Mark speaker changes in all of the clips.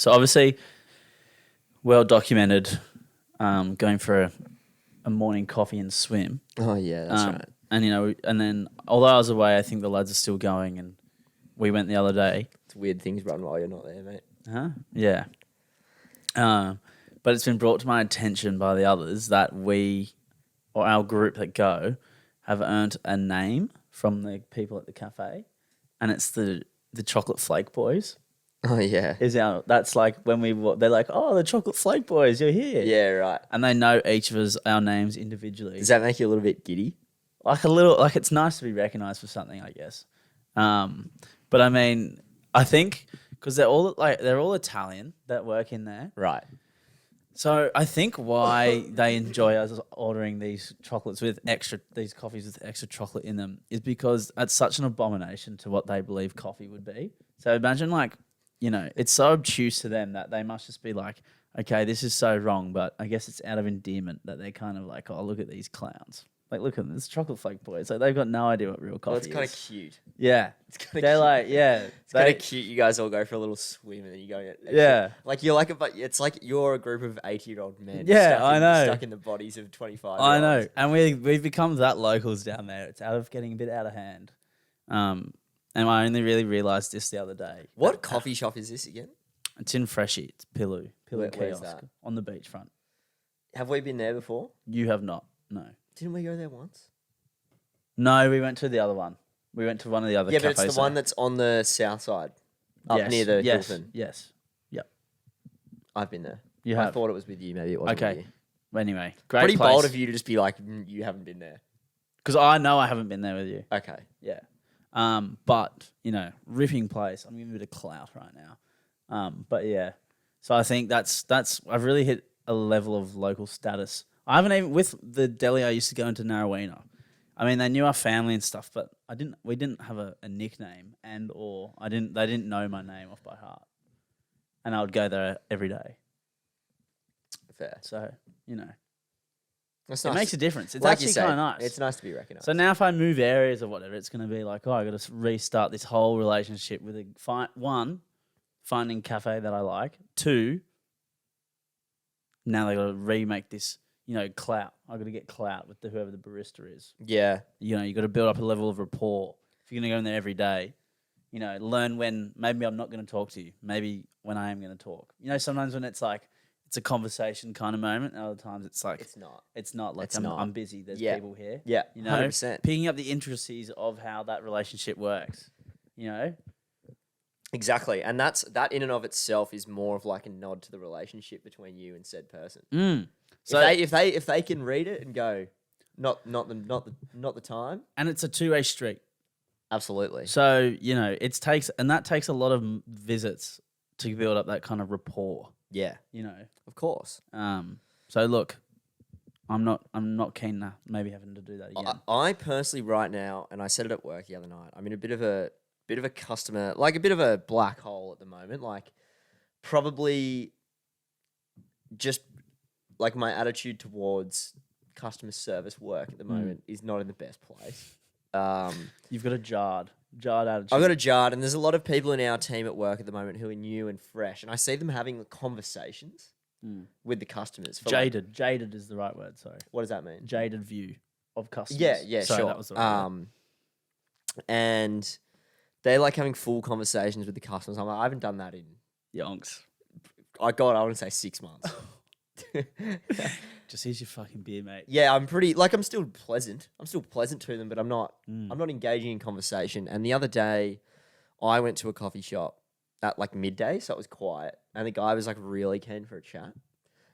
Speaker 1: So obviously, well documented, going for a morning coffee and swim.
Speaker 2: Oh yeah, that's right.
Speaker 1: And and then although I was away, I think the lads are still going, and we went the other day.
Speaker 2: It's weird things run while you're not there, mate.
Speaker 1: Huh? Yeah. But it's been brought to my attention by the others that we, or our group that go, have earned a name from the people at the cafe, and it's the Chocolate Flake Boys.
Speaker 2: Oh yeah.
Speaker 1: That's like when they're like, oh, the Chocolate Flake Boys, you're here.
Speaker 2: Yeah, right.
Speaker 1: And they know each of us, our names individually.
Speaker 2: Does that make you a little bit giddy?
Speaker 1: Like a little, like it's nice to be recognised for something, I guess. But I mean, I think because they're all Italian that work in there.
Speaker 2: Right.
Speaker 1: So I think why they enjoy us ordering these coffees with extra chocolate in them is because it's such an abomination to what they believe coffee would be. So imagine it's so obtuse to them that they must just be like, okay, this is so wrong, but I guess it's out of endearment that they're kind of like, oh, look at these clowns. Like, look at them, it's Chocolate Flake Boys. Like, they've got no idea what real coffee is.
Speaker 2: Well, it's kind of cute.
Speaker 1: Yeah.
Speaker 2: It's kind of
Speaker 1: They're
Speaker 2: cute.
Speaker 1: like, yeah.
Speaker 2: It's kind of cute. You guys all go for a little swim and then you go.
Speaker 1: Yeah.
Speaker 2: Like, you're like, but it's like you're a group of 80-year-old men.
Speaker 1: Yeah, I know.
Speaker 2: Stuck in the bodies of 25.
Speaker 1: I know. And we've become that locals down there. It's getting a bit out of hand. And I only really realised this the other day.
Speaker 2: What coffee shop is this again?
Speaker 1: It's in Freshie. It's Pillu
Speaker 2: Where's
Speaker 1: Kiosk
Speaker 2: that?
Speaker 1: on the beachfront.
Speaker 2: Have we been there before?
Speaker 1: You have not. No.
Speaker 2: Didn't we go there once?
Speaker 1: No, we went to the other one. We went to one of the other cafes.
Speaker 2: Yeah, but it's the one that's on the south side, up near the Hilton.
Speaker 1: Yes. Yep.
Speaker 2: I've been there.
Speaker 1: You
Speaker 2: I
Speaker 1: have.
Speaker 2: thought it was with you. Maybe it wasn't with you.
Speaker 1: Anyway, great
Speaker 2: Pretty
Speaker 1: place.
Speaker 2: bold of you to just be like, you haven't been there.
Speaker 1: Because I know I haven't been there with you.
Speaker 2: Okay.
Speaker 1: Yeah. But, ripping place. I'm giving it a clout right now. But yeah. So I think that's I've really hit a level of local status. I haven't even, with the deli I used to go into Narrowena. I mean, they knew our family and stuff, but we didn't have a nickname they didn't know my name off by heart. And I would go there every day.
Speaker 2: Fair.
Speaker 1: So,
Speaker 2: That's
Speaker 1: it
Speaker 2: nice.
Speaker 1: makes a difference. It's
Speaker 2: Like
Speaker 1: actually
Speaker 2: you say,
Speaker 1: kind of nice.
Speaker 2: It's nice to be recognised.
Speaker 1: So now if I move areas or whatever, it's going to be like, oh, I got to restart this whole relationship with finding a cafe that I like. 2, now they got to remake this, clout. I got to get clout with whoever the barista is.
Speaker 2: Yeah.
Speaker 1: You got to build up a level of rapport. If you're going to go in there every day, learn when maybe I'm not going to talk to you. Maybe when I am going to talk. Sometimes when it's like, it's a conversation kind of moment. And other times it's like,
Speaker 2: It's not.
Speaker 1: It's not like
Speaker 2: It's not.
Speaker 1: I'm busy. There's
Speaker 2: Yeah.
Speaker 1: people here.
Speaker 2: Yeah. 100%.
Speaker 1: Picking up the intricacies of how that relationship works.
Speaker 2: Exactly. And that in and of itself is more of like a nod to the relationship between you and said person. So if they can read it and go, not the time.
Speaker 1: And it's a 2-way street.
Speaker 2: Absolutely.
Speaker 1: So, that takes a lot of visits to build up that kind of rapport.
Speaker 2: Yeah. Of course.
Speaker 1: So look, I'm not keen to maybe having to do that again.
Speaker 2: I personally right now, and I said it at work the other night, I'm in a bit of a customer, like a bit of a black hole at the moment. Like probably just like my attitude towards customer service work at the moment is not in the best place.
Speaker 1: You've got a jarred attitude.
Speaker 2: I've got a jarred, and there's a lot of people in our team at work at the moment who are new and fresh, and I see them having conversations with the customers.
Speaker 1: Jaded. Jaded is the right word, sorry.
Speaker 2: What does that mean?
Speaker 1: Jaded view of customers.
Speaker 2: Yeah,
Speaker 1: sorry,
Speaker 2: sure.
Speaker 1: That was the right word.
Speaker 2: And they're like having full conversations with the customers. I'm like, I haven't done that in,
Speaker 1: Yonks.
Speaker 2: I want to say 6 months.
Speaker 1: Just here's your fucking beer, mate.
Speaker 2: Yeah, I'm still pleasant. I'm still pleasant to them, but I'm not engaging in conversation. And the other day, I went to a coffee shop at like midday, so it was quiet. And the guy was like really keen for a chat.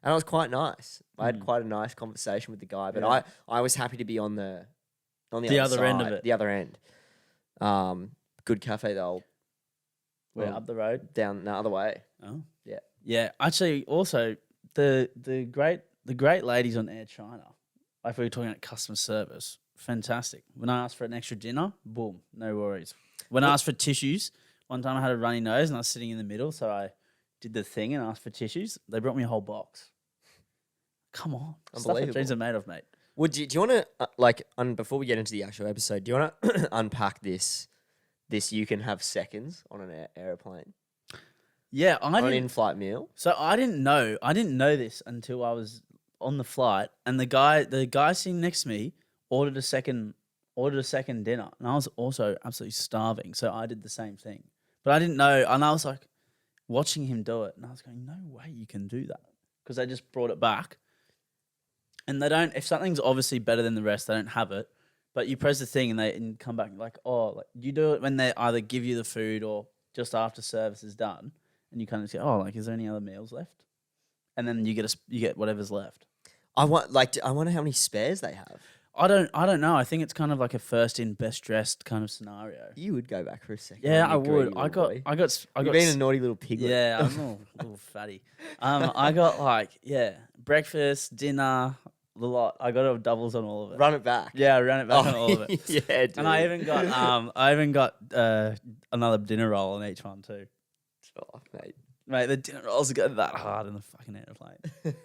Speaker 2: And it was quite nice. I had quite a nice conversation with the guy, but I was happy to be on the other
Speaker 1: end
Speaker 2: side,
Speaker 1: of it.
Speaker 2: The other end. Good cafe though.
Speaker 1: We're up the road.
Speaker 2: Down the other way.
Speaker 1: Oh.
Speaker 2: Yeah.
Speaker 1: Yeah. Actually, also the great ladies on Air China, like we were talking about customer service, fantastic. When I asked for an extra dinner, boom, no worries. When I asked for tissues, one time I had a runny nose and I was sitting in the middle, so I did the thing and asked for tissues. They brought me a whole box. Come on. Stuff that dreams are made of, mate.
Speaker 2: Well, do you want to, before we get into the actual episode, do you want to unpack this you can have seconds on an aeroplane?
Speaker 1: Yeah, I
Speaker 2: on an
Speaker 1: didn't.
Speaker 2: in-flight meal.
Speaker 1: So I didn't know. I didn't know this until I was on the flight, and the guy sitting next to me ordered a second dinner, and I was also absolutely starving. So I did the same thing, but I didn't know, and I was like watching him do it, and I was going, "No way, you can do that," because they just brought it back, and they don't. If something's obviously better than the rest, they don't have it. But you press the thing, and they come back like, "Oh, like you do it when they either give you the food or just after service is done." And you kind of say, "Oh, like, is there any other meals left?" And then you get whatever's left.
Speaker 2: I wonder how many spares they have.
Speaker 1: I don't know. I think it's kind of like a first in, best dressed kind of scenario.
Speaker 2: You would go back for a second.
Speaker 1: Yeah,
Speaker 2: wouldn't
Speaker 1: I
Speaker 2: you,
Speaker 1: would.
Speaker 2: greedy
Speaker 1: I
Speaker 2: little
Speaker 1: got.
Speaker 2: boy? You've been a naughty little piglet.
Speaker 1: Yeah, I'm a little fatty. I got like breakfast, dinner, the lot. I got a doubles on all of it.
Speaker 2: Run it back.
Speaker 1: Yeah, I ran it back on all of it.
Speaker 2: Yeah, dude.
Speaker 1: And I even got another dinner roll on each one too.
Speaker 2: Oh, mate.
Speaker 1: Mate, the dinner rolls go that hard in the fucking airplane.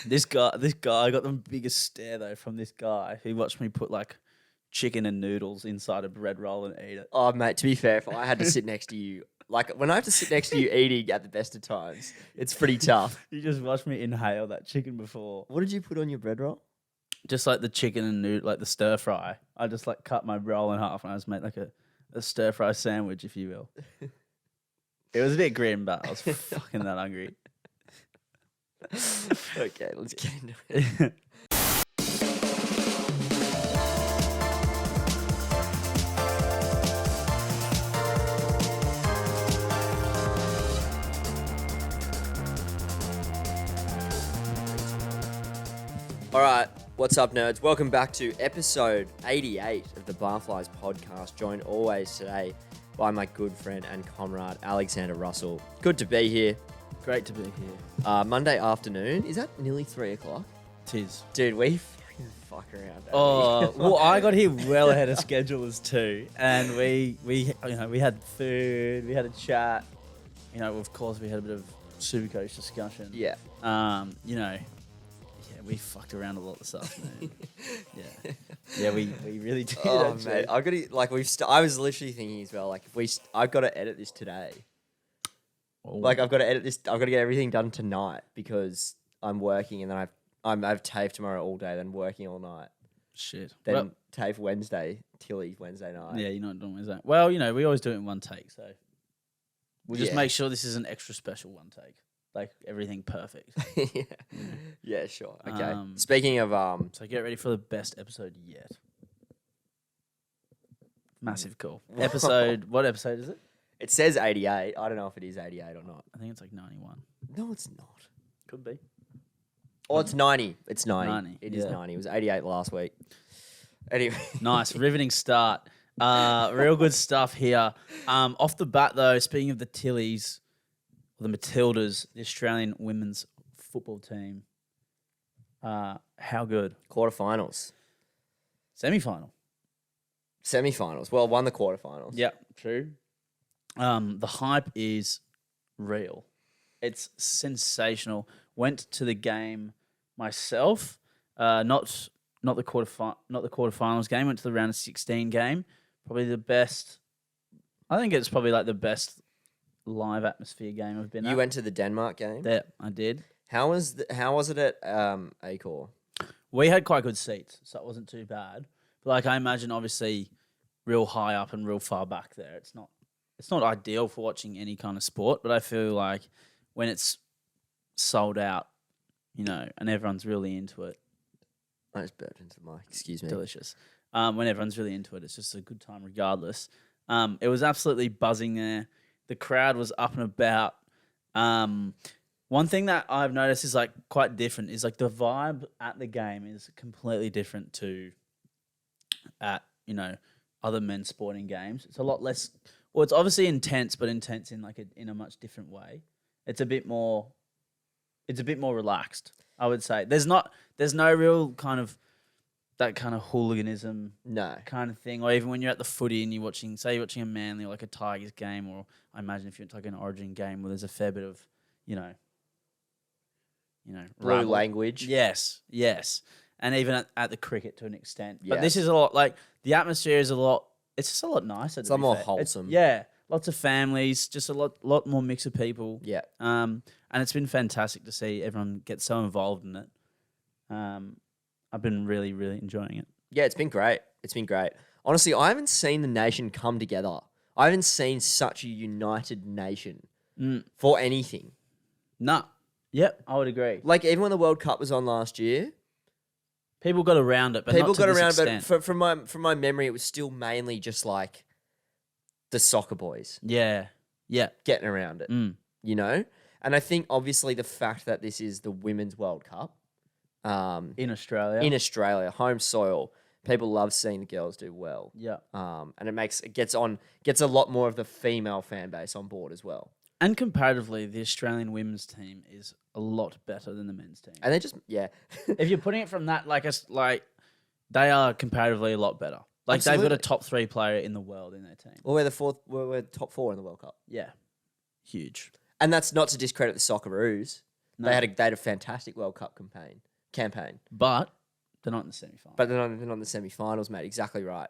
Speaker 1: This guy, I got the biggest stare though from this guy who watched me put like chicken and noodles inside a bread roll and eat it.
Speaker 2: Oh, mate, to be fair, if I had to sit next to you, like when I have to sit next to you eating at the best of times, it's pretty tough.
Speaker 1: You just watched me inhale that chicken before.
Speaker 2: What did you put on your bread roll?
Speaker 1: Just like the chicken and noodle, like the stir fry. I just like cut my roll in half and I just made like a stir fry sandwich, if you will. It was a bit grim, but I was fucking that hungry.
Speaker 2: Okay, let's get into it. All right, what's up, nerds? Welcome back to episode 88 of the Barflies podcast. Joined always today by my good friend and comrade, Alexander Russell. Good to be here.
Speaker 1: Great to be here.
Speaker 2: Monday afternoon. Is that nearly 3 o'clock?
Speaker 1: Tis.
Speaker 2: Dude, we fucking fuck around.
Speaker 1: Oh, well, I got here well ahead of schedule as too, and we had food, we had a chat. Of course, we had a bit of Supercoach discussion.
Speaker 2: Yeah.
Speaker 1: We fucked around a lot this afternoon. Yeah, we really did.
Speaker 2: Oh,
Speaker 1: actually.
Speaker 2: mate, I've got to, I was literally thinking as well, like, I've got to edit this today.
Speaker 1: Oh.
Speaker 2: Like, I've got to edit this, I've got to get everything done tonight because I'm working and then I have TAFE tomorrow all day, then working all night.
Speaker 1: Shit.
Speaker 2: Then TAFE Wednesday, Tillies Wednesday night.
Speaker 1: Yeah, you're not doing Wednesday. Well, we always do it in one take, so we'll just
Speaker 2: Yeah.
Speaker 1: make sure this is an extra special one take. Like, everything perfect.
Speaker 2: Yeah, sure. Okay.
Speaker 1: Um,
Speaker 2: Speaking of,
Speaker 1: So get ready for the best episode yet. Massive call. What episode is it?
Speaker 2: it says 88. I don't know if it is 88 or not.
Speaker 1: I think it's like 91.
Speaker 2: No, it's not.
Speaker 1: Could be.
Speaker 2: Oh, it's 90. It's 90.
Speaker 1: 90,
Speaker 2: It is
Speaker 1: yeah.
Speaker 2: 90. It was 88 last week. Anyway.
Speaker 1: Nice. Riveting start. Real good stuff here. Off the bat, though, speaking of the Tillies, the Matildas, the Australian women's football team, how good?
Speaker 2: Quarterfinals.
Speaker 1: Semi-final.
Speaker 2: Semi-finals. Well, won the quarterfinals.
Speaker 1: Yeah, true. The hype is real. It's sensational. Went to the game myself. Not the quarterfinals game. Went to the round of 16 game. Probably the best. I think it's probably like the best live atmosphere game I've been at.
Speaker 2: You went to the Denmark game?
Speaker 1: Yeah, I did.
Speaker 2: How was it at Acor?
Speaker 1: We had quite good seats, so it wasn't too bad. But like I imagine, obviously, real high up and real far back there. It's not ideal for watching any kind of sport, but I feel like when it's sold out, and everyone's really into it,
Speaker 2: I just burped into the mic. Excuse me.
Speaker 1: delicious. When everyone's really into it, it's just a good time regardless. It was absolutely buzzing there. The crowd was up and about. One thing that I've noticed is like quite different is like the vibe at the game is completely different to at, other men's sporting games. It's a lot less, well, it's obviously intense, but intense in like in a much different way. It's a bit more relaxed, I would say. There's no real kind of that kind of hooliganism
Speaker 2: No.
Speaker 1: kind of thing, or even when you're at the footy and you're watching a Manly or like a Tigers game, or I imagine if you're at like an Origin game where there's a fair bit of,
Speaker 2: Blue
Speaker 1: rabble.
Speaker 2: language.
Speaker 1: Yes, and even at the cricket to an extent. But
Speaker 2: Yeah.
Speaker 1: this is a lot like the atmosphere is a lot. It's just a lot nicer.
Speaker 2: It's a lot more wholesome.
Speaker 1: Yeah, lots of families, just a lot more mix of people.
Speaker 2: Yeah.
Speaker 1: And it's been fantastic to see everyone get so involved in it. I've been really, really enjoying it.
Speaker 2: Yeah, it's been great. It's been great. Honestly, I haven't seen the nation come together. I haven't seen such a united nation for anything.
Speaker 1: Nah. Yep, I would agree.
Speaker 2: Like, even when the World Cup was on last year,
Speaker 1: People got around it, but
Speaker 2: people
Speaker 1: not to
Speaker 2: got
Speaker 1: this
Speaker 2: around,
Speaker 1: extent.
Speaker 2: but from my memory, it was still mainly just like the soccer boys
Speaker 1: Yeah.
Speaker 2: getting around it, you know? And I think obviously the fact that this is the Women's World Cup
Speaker 1: In Australia.
Speaker 2: home soil, people love seeing the girls do well.
Speaker 1: Yeah.
Speaker 2: And it gets a lot more of the female fan base on board as well.
Speaker 1: And comparatively, the Australian women's team is a lot better than the men's team.
Speaker 2: And they just, yeah.
Speaker 1: If you're putting it from that, like they are comparatively a lot better. Like they've got a top 3 player in the world in their team.
Speaker 2: Well, we're top 4 in the World Cup.
Speaker 1: Yeah, huge.
Speaker 2: And that's not to discredit the Socceroos.
Speaker 1: No.
Speaker 2: They had a fantastic World Cup campaign.
Speaker 1: But they're not in the semi-final.
Speaker 2: But they're not in the semi-finals, mate. Exactly right.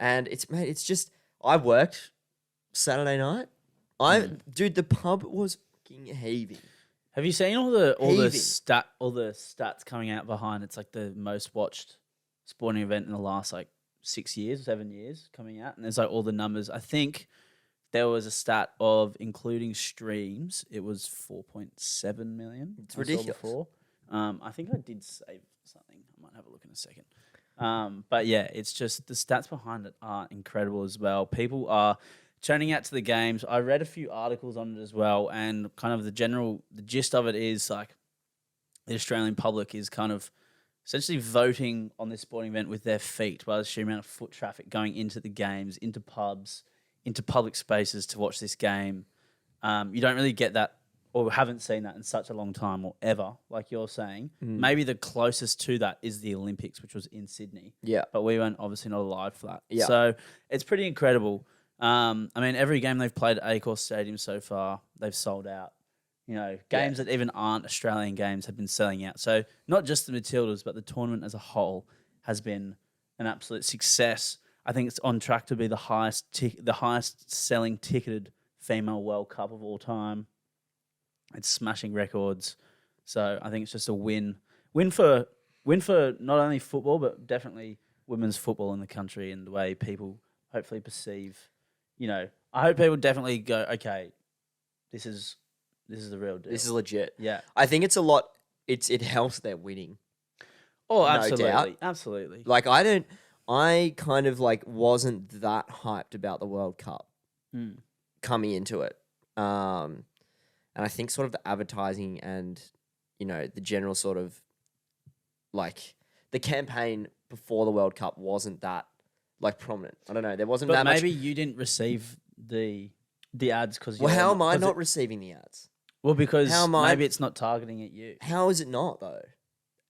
Speaker 2: And it's just, I worked Saturday night. Dude, the pub was fucking heaving.
Speaker 1: Have you seen all the stats coming out behind? It's like the most watched sporting event in the last like 6 years, 7 years coming out, and there's like all the numbers. I think there was a stat of including streams, it was 4.7 million.
Speaker 2: It's ridiculous.
Speaker 1: Before. I think I did save something. I might have a look in a second. But yeah, it's just the stats behind it are incredible as well. People are turning out to the games. I read a few articles on it as well, and kind of the gist of it is like the Australian public is kind of essentially voting on this sporting event with their feet by the sheer amount of foot traffic going into the games, into pubs, into public spaces to watch this game. You don't really get that, or haven't seen that in such a long time or ever, like you're saying. Maybe the closest to that is the Olympics, which was in Sydney.
Speaker 2: Yeah.
Speaker 1: But we weren't obviously not alive for that.
Speaker 2: Yeah.
Speaker 1: So it's pretty incredible. I mean, every game they've played at Acor Stadium so far, they've sold out. You know, games that even aren't Australian games have been selling out. So not just the Matildas, but the tournament as a whole has been an absolute success. I think it's on track to be the highest selling ticketed female World Cup of all time. It's smashing records. So I think it's just a win for not only football, but definitely women's football in the country and the way people hopefully perceive. You know, I hope people definitely go, okay, this is the real deal.
Speaker 2: This is legit.
Speaker 1: Yeah.
Speaker 2: I think it's a lot. It helps they're winning.
Speaker 1: Oh,
Speaker 2: No
Speaker 1: absolutely.
Speaker 2: doubt.
Speaker 1: Absolutely.
Speaker 2: Like, I kind of like wasn't that hyped about the World Cup coming into it. And I think sort of the advertising and, you know, the general sort of like the campaign before the World Cup wasn't that like prominent. I don't know. There wasn't that much.
Speaker 1: But maybe you didn't receive the ads because
Speaker 2: Well, how am I not receiving the ads?
Speaker 1: Well, because
Speaker 2: How am I-
Speaker 1: maybe it's not targeting at you.
Speaker 2: How is it not though?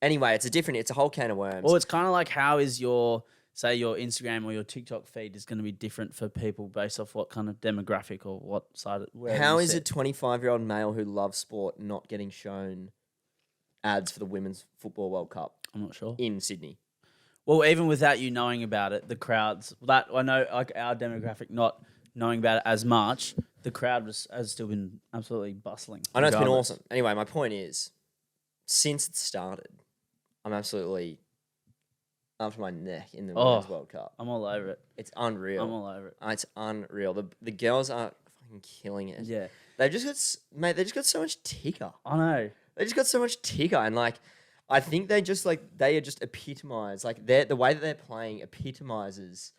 Speaker 2: Anyway, it's a whole can of worms.
Speaker 1: Well, it's kind of like how is your Instagram or your TikTok feed is going to be different for people based off what kind of demographic or what side.
Speaker 2: How is a 25-year-old male who loves sport not getting shown ads for the Women's Football World Cup
Speaker 1: I'm not sure.
Speaker 2: in Sydney?
Speaker 1: Well, even without you knowing about it, the crowds that I know, like our demographic, not knowing about it as much, the crowd has still been absolutely bustling.
Speaker 2: I know it's been
Speaker 1: regardless.
Speaker 2: awesome. Anyway, my point is, since it started, I'm absolutely up to my neck in the Women's World Cup.
Speaker 1: I'm all over it.
Speaker 2: It's unreal.
Speaker 1: I'm all over it.
Speaker 2: It's unreal. The girls are fucking killing it.
Speaker 1: Yeah,
Speaker 2: They just got so much ticker.
Speaker 1: I know.
Speaker 2: They just got so much ticker, and like, I think they are just epitomise. Like, the way that they're playing epitomizes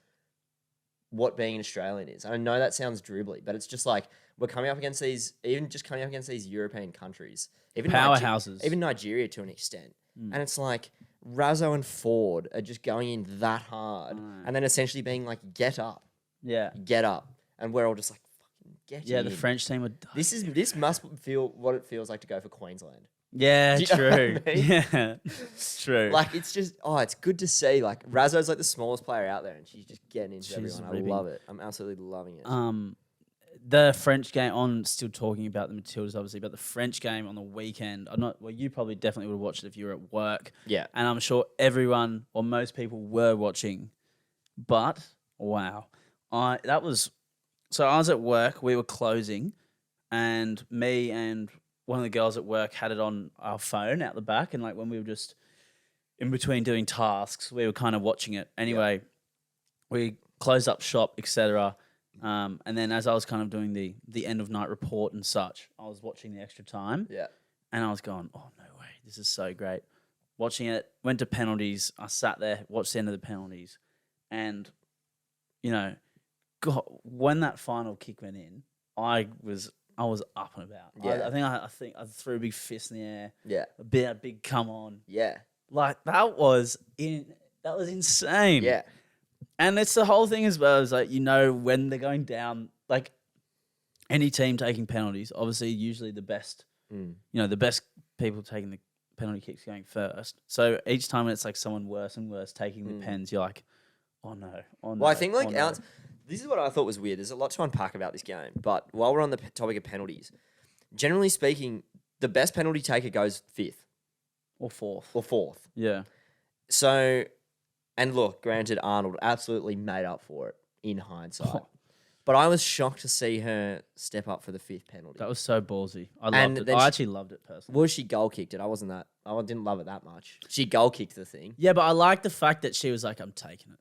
Speaker 2: what being an Australian is. I know that sounds dribbly, but it's just like we're coming up against these European countries, even
Speaker 1: Powerhouses.
Speaker 2: even Nigeria to an extent, and it's like Razzo and Ford are just going in that hard, and then essentially being like, get up,
Speaker 1: Yeah,
Speaker 2: and we're all just like, fucking get in.
Speaker 1: the French team would.
Speaker 2: This must feel what it feels like to go for Queensland.
Speaker 1: Yeah,
Speaker 2: Do you know
Speaker 1: true.
Speaker 2: what I mean?
Speaker 1: Yeah, true.
Speaker 2: Like, it's just, it's good to see. Like, Razzo's like the smallest player out there, and she's just getting into everyone.
Speaker 1: ripping.
Speaker 2: I love it. I'm absolutely loving it.
Speaker 1: The French game, on still talking about the Matildas, obviously, but the French game on the weekend, you probably definitely would have watched it if you were at work.
Speaker 2: Yeah.
Speaker 1: And I'm sure everyone or most people were watching. But, wow. That was So I was at work. We were closing, and me and one of the girls at work had it on our phone out the back, and like when we were just in between doing tasks, we were kind of watching it. Anyway, we closed up shop, etc. And then as I was kind of doing the end of night report and such, I was watching the extra time.
Speaker 2: Yeah.
Speaker 1: And I was going, oh, no way. This is so great. Watching it, went to penalties. I sat there, watched the end of the penalties. And, you know, God, when that final kick went in, I was up and about.
Speaker 2: Yeah.
Speaker 1: I think I threw a big fist in the air.
Speaker 2: Yeah.
Speaker 1: A big come on.
Speaker 2: Yeah.
Speaker 1: Like, that was insane.
Speaker 2: Yeah.
Speaker 1: And it's the whole thing as well. Is like, you know, when they're going down, like any team taking penalties, obviously usually the best, the best people taking the penalty kicks going first. So each time it's like someone worse and worse taking the pens, you're like, oh no.
Speaker 2: Well, I think this is what I thought was weird. There's a lot to unpack about this game. But while we're on the topic of penalties, generally speaking, the best penalty taker goes 5th.
Speaker 1: Or 4th.
Speaker 2: Or 4th.
Speaker 1: Yeah.
Speaker 2: So, and look, granted, Arnold absolutely made up for it in hindsight. But I was shocked to see her step up for the 5th penalty.
Speaker 1: That was so ballsy. I loved it. I actually loved it personally.
Speaker 2: Well, she goal kicked it. I didn't love it that much. She goal kicked the thing.
Speaker 1: Yeah, but I like the fact that she was like, I'm taking it.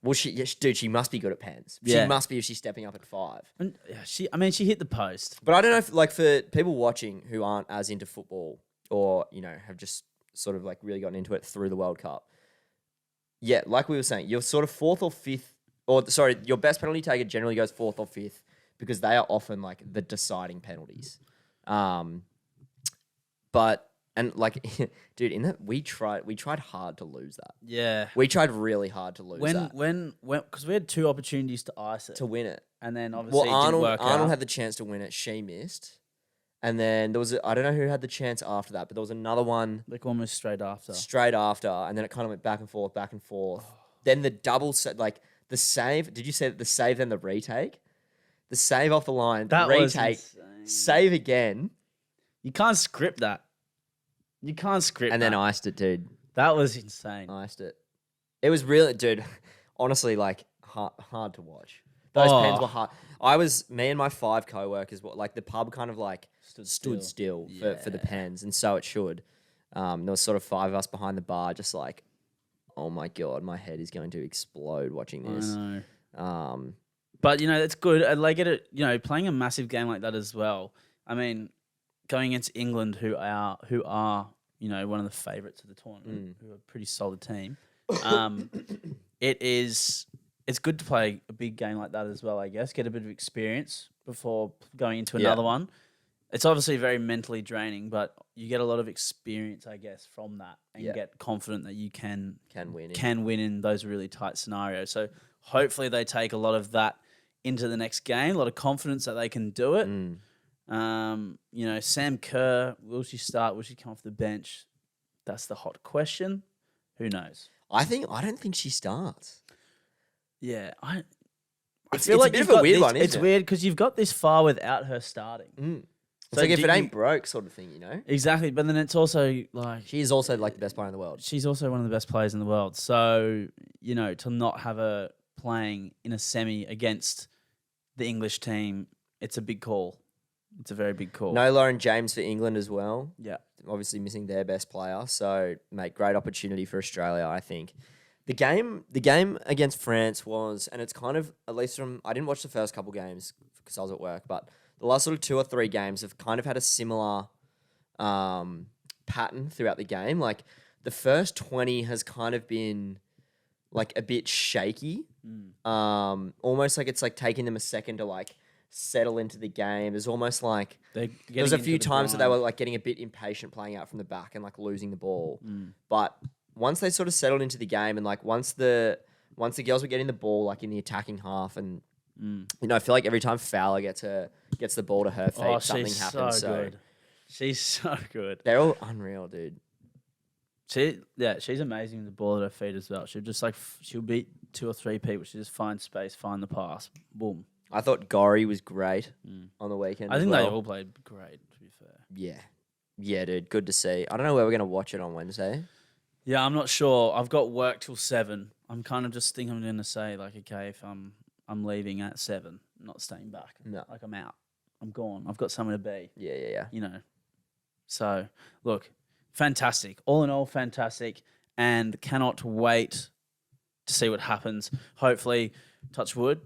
Speaker 2: Well, she must be good at pens.
Speaker 1: Yeah.
Speaker 2: She must be if she's stepping up at 5.
Speaker 1: And she hit the post.
Speaker 2: But I don't know if, like, for people watching who aren't as into football or, you know, have just sort of like really gotten into it through the World Cup. Yeah, like we were saying, you're sort of 4th or 5th, or sorry, your best penalty taker generally goes 4th or 5th because they are often like the deciding penalties. But and like, dude, in that we tried hard to lose that.
Speaker 1: Yeah,
Speaker 2: we tried really hard to lose that.
Speaker 1: When because we had 2 opportunities to ice it
Speaker 2: to win it,
Speaker 1: and then obviously
Speaker 2: Arnold had the chance to win it. She missed. And then there was, I don't know who had the chance after that, but there was another one.
Speaker 1: Like almost straight after.
Speaker 2: And then it kind of went back and forth, back and forth. Then the double set, like the save. Did you say the save then the retake? The save off the line,
Speaker 1: that
Speaker 2: retake,
Speaker 1: was insane.
Speaker 2: Save again.
Speaker 1: You can't script that.
Speaker 2: And then iced it, dude.
Speaker 1: That was insane.
Speaker 2: Iced it. It was really, dude, honestly, like hard to watch. Those pens were hard. Me and my 5 co-workers, like the pub kind of like stood still for the pens, and so it should. There was sort of 5 of us behind the bar, just like, oh my God, my head is going to explode watching this.
Speaker 1: I know. But, you know, it's good. I like it, you know, playing a massive game like that as well. I mean, going against England, who are you know, one of the favourites of the tournament, who are a pretty solid team, it's good to play a big game like that as well, I guess. Get a bit of experience before going into another one. It's obviously very mentally draining, but you get a lot of experience, I guess, from that, and you get confident that you can win in those really tight scenarios. So hopefully they take a lot of that into the next game, a lot of confidence that they can do it. You know, Sam Kerr, will she start? Will she come off the bench? That's the hot question. Who knows?
Speaker 2: I don't think she starts.
Speaker 1: Yeah, I
Speaker 2: feel like it's a bit of a weird one, isn't it?
Speaker 1: It's weird because you've got this far without her starting.
Speaker 2: It's like if it ain't broke sort of thing, you know?
Speaker 1: Exactly, but then it's also like...
Speaker 2: She is also like the best player in the world.
Speaker 1: She's also one of the best players in the world. So, you know, to not have her playing in a semi against the English team, it's a big call. It's a very big call.
Speaker 2: No Lauren James for England as well.
Speaker 1: Yeah.
Speaker 2: Obviously missing their best player. So, mate, great opportunity for Australia, I think. The game against France was, and it's kind of, at least from, I didn't watch the first couple games because I was at work, but the last sort of 2 or 3 games have kind of had a similar pattern throughout the game. Like the first 20 has kind of been like a bit shaky. Almost like it's like taking them a second to like settle into the game. There's almost like there was a few times that they were like getting a bit impatient playing out from the back and like losing the ball. But once they sort of settled into the game and like once the girls were getting the ball like in the attacking half and you know, I feel like every time Fowler gets the ball to her feet, something happens.
Speaker 1: So good. She's so good.
Speaker 2: They're all unreal, dude.
Speaker 1: She's amazing with the ball at her feet as well. She'll beat 2 or 3 people. She just finds space, find the pass, boom.
Speaker 2: I thought Gori was great on the weekend.
Speaker 1: I think they all played great, to be fair.
Speaker 2: Yeah, dude. Good to see. I don't know where we're gonna watch it on Wednesday.
Speaker 1: Yeah, I'm not sure. I've got work till 7. I'm kind of just thinking I'm gonna say like, okay, if I'm I'm leaving at 7. I'm not staying back.
Speaker 2: No.
Speaker 1: Like I'm out. I'm gone. I've got somewhere to be.
Speaker 2: Yeah.
Speaker 1: You know. So look, fantastic. All in all, fantastic, and cannot wait to see what happens. Hopefully, touch wood.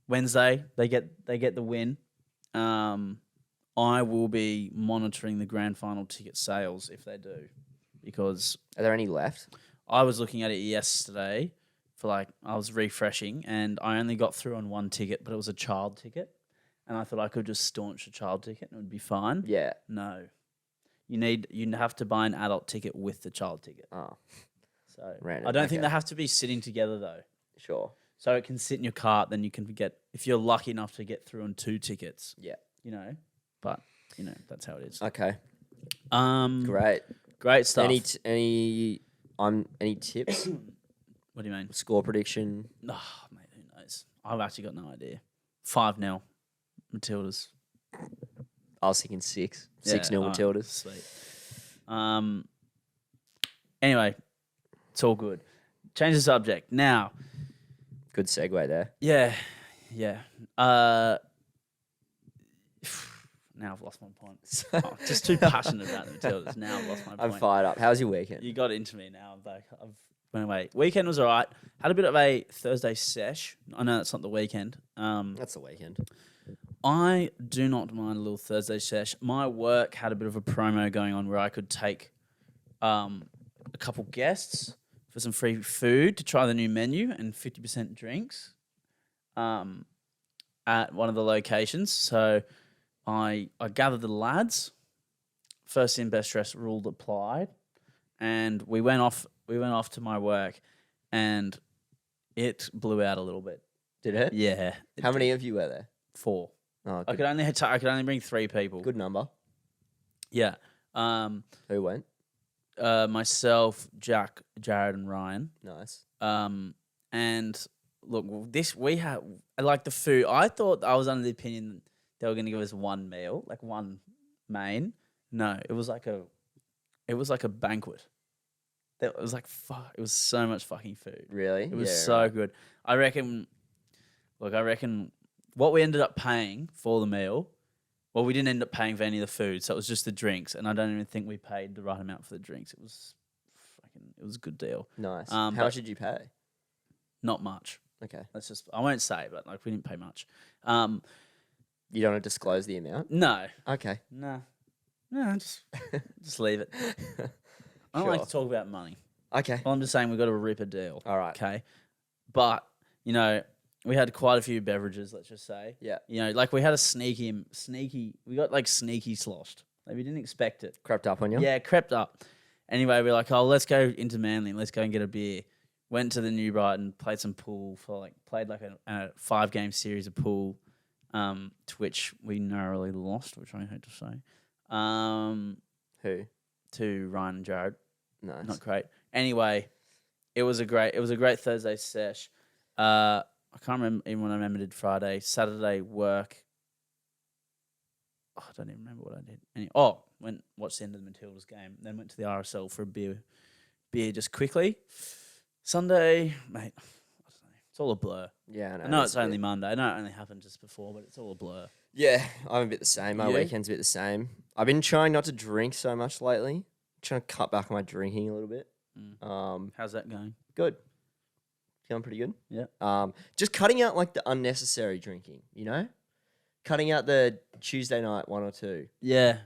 Speaker 1: Wednesday they get the win. I will be monitoring the grand final ticket sales if they do, because
Speaker 2: Are there any left?
Speaker 1: I was looking at it yesterday I was refreshing, and I only got through on one ticket, but it was a child ticket, and I thought I could just staunch a child ticket and it would be fine.
Speaker 2: Yeah.
Speaker 1: No, you have to buy an adult ticket with the child ticket.
Speaker 2: Oh,
Speaker 1: So
Speaker 2: random.
Speaker 1: I don't think
Speaker 2: Okay.
Speaker 1: they have to be sitting together though.
Speaker 2: Sure.
Speaker 1: So it can sit in your cart. Then you can get, if you're lucky enough to get through on 2 tickets.
Speaker 2: Yeah.
Speaker 1: But that's how it is.
Speaker 2: Okay.
Speaker 1: Great
Speaker 2: Great.
Speaker 1: stuff.
Speaker 2: Any tips?
Speaker 1: What do you mean?
Speaker 2: Score prediction?
Speaker 1: Oh, mate, who knows? I've actually got no idea. 5-0, Matildas.
Speaker 2: I was thinking 6.
Speaker 1: Yeah,
Speaker 2: 6-0 Matildas.
Speaker 1: Sweet. Anyway, it's all good. Change the subject now.
Speaker 2: Good segue there.
Speaker 1: Yeah. Now I've lost my point. Just too passionate about the Matildas. Now I've lost my point.
Speaker 2: I'm fired up. How's your weekend?
Speaker 1: You got into me now. I'm back. I've went away. Weekend was all right. Had a bit of a Thursday sesh. I know that's not the weekend.
Speaker 2: That's the weekend.
Speaker 1: I do not mind a little Thursday sesh. My work had a bit of a promo going on where I could take a couple guests for some free food to try the new menu and 50% drinks at one of the locations. So I gathered the lads. First in, best dressed rule applied, and we went off to my work, and it blew out a little bit.
Speaker 2: Did it?
Speaker 1: Yeah.
Speaker 2: How many of you were there?
Speaker 1: 4.
Speaker 2: Oh,
Speaker 1: I
Speaker 2: good,
Speaker 1: could only bring 3 people.
Speaker 2: good number.
Speaker 1: Yeah.
Speaker 2: Who went?
Speaker 1: Myself, Jack, Jared, and Ryan.
Speaker 2: Nice.
Speaker 1: And look, we had like the food. I thought I was under the opinion they were going to give us one meal, like one main. No, it was like a banquet. It was like it was so much fucking food.
Speaker 2: Really?
Speaker 1: It was so good. I reckon what we ended up paying for the meal. Well, we didn't end up paying for any of the food, so it was just the drinks, and I don't even think we paid the right amount for the drinks. It was a good deal.
Speaker 2: Nice.
Speaker 1: How
Speaker 2: How much did you pay?
Speaker 1: Not much.
Speaker 2: Okay.
Speaker 1: I won't say, but like we didn't pay much.
Speaker 2: You don't want to disclose the amount?
Speaker 1: No,
Speaker 2: Okay.
Speaker 1: no, just leave it. I don't like to talk about money.
Speaker 2: Okay.
Speaker 1: Well, I'm just saying we got to rip a deal.
Speaker 2: All right.
Speaker 1: Okay, but we had quite a few beverages. Let's just say.
Speaker 2: Yeah.
Speaker 1: Like we had a sneaky. We got like sneaky sloshed. Like we didn't expect it.
Speaker 2: Crept up on you?
Speaker 1: Yeah, crept up. Anyway, we're like, oh, let's go into Manly and let's go and get a beer. Went to the New Brighton, played some pool played like a 5-game series of pool, to which we narrowly lost, which I hate to say.
Speaker 2: Who?
Speaker 1: To Ryan and Jared.
Speaker 2: Nice.
Speaker 1: Not great. Anyway, it was a great Thursday sesh. I can't remember even what I did Friday. Saturday work. I don't even remember what I did. Went watched the end of the Matildas game. Then went to the RSL for a beer just quickly. Sunday, mate, I don't know. It's all a blur.
Speaker 2: Yeah,
Speaker 1: I know it's only Monday. I know it only happened just before, but it's all a blur.
Speaker 2: Yeah, I'm a bit the same. My
Speaker 1: You?
Speaker 2: weekend's a bit the same. I've been trying not to drink so much lately. Trying to cut back on my drinking a little bit.
Speaker 1: How's that going?
Speaker 2: Good. Feeling pretty good.
Speaker 1: Yeah.
Speaker 2: Just cutting out like the unnecessary drinking, Cutting out the Tuesday night 1 or 2.
Speaker 1: Yeah.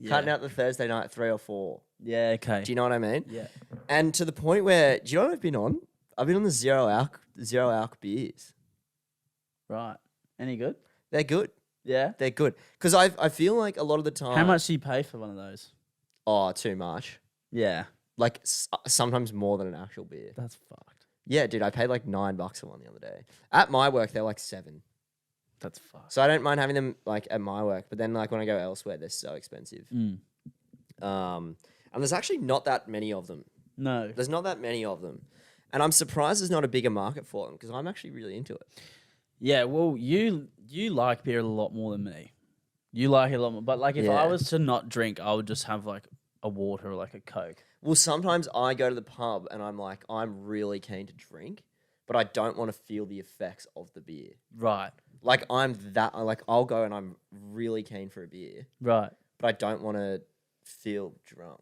Speaker 2: Cutting out the Thursday night 3 or 4.
Speaker 1: Yeah, okay.
Speaker 2: Do you know what I mean?
Speaker 1: Yeah.
Speaker 2: And to the point where, do you know what I've been on? I've been on the zero alc beers.
Speaker 1: Right. Any good?
Speaker 2: They're good.
Speaker 1: Yeah.
Speaker 2: They're good. Because I feel like a lot of the time.
Speaker 1: How much do you pay for one of those?
Speaker 2: Oh, too much.
Speaker 1: Yeah.
Speaker 2: Like sometimes more than an actual beer.
Speaker 1: That's fucked.
Speaker 2: Yeah, dude, I paid like $9 for one the other day. At my work, they're like 7.
Speaker 1: That's fucked.
Speaker 2: So I don't mind having them like at my work, but then like when I go elsewhere, they're so expensive. And there's actually not that many of them.
Speaker 1: No.
Speaker 2: There's not that many of them. And I'm surprised there's not a bigger market for them because I'm actually really into it.
Speaker 1: Yeah, well, you like beer a lot more than me. You like it a lot more. But like if I
Speaker 2: Yeah.
Speaker 1: was to not drink, I would just have like a water or like a Coke.
Speaker 2: Well, sometimes I go to the pub and I'm like, I'm really keen to drink, but I don't want to feel the effects of the beer.
Speaker 1: Right.
Speaker 2: Like I'll go and I'm really keen for a beer,
Speaker 1: Right.
Speaker 2: but I don't want to feel drunk.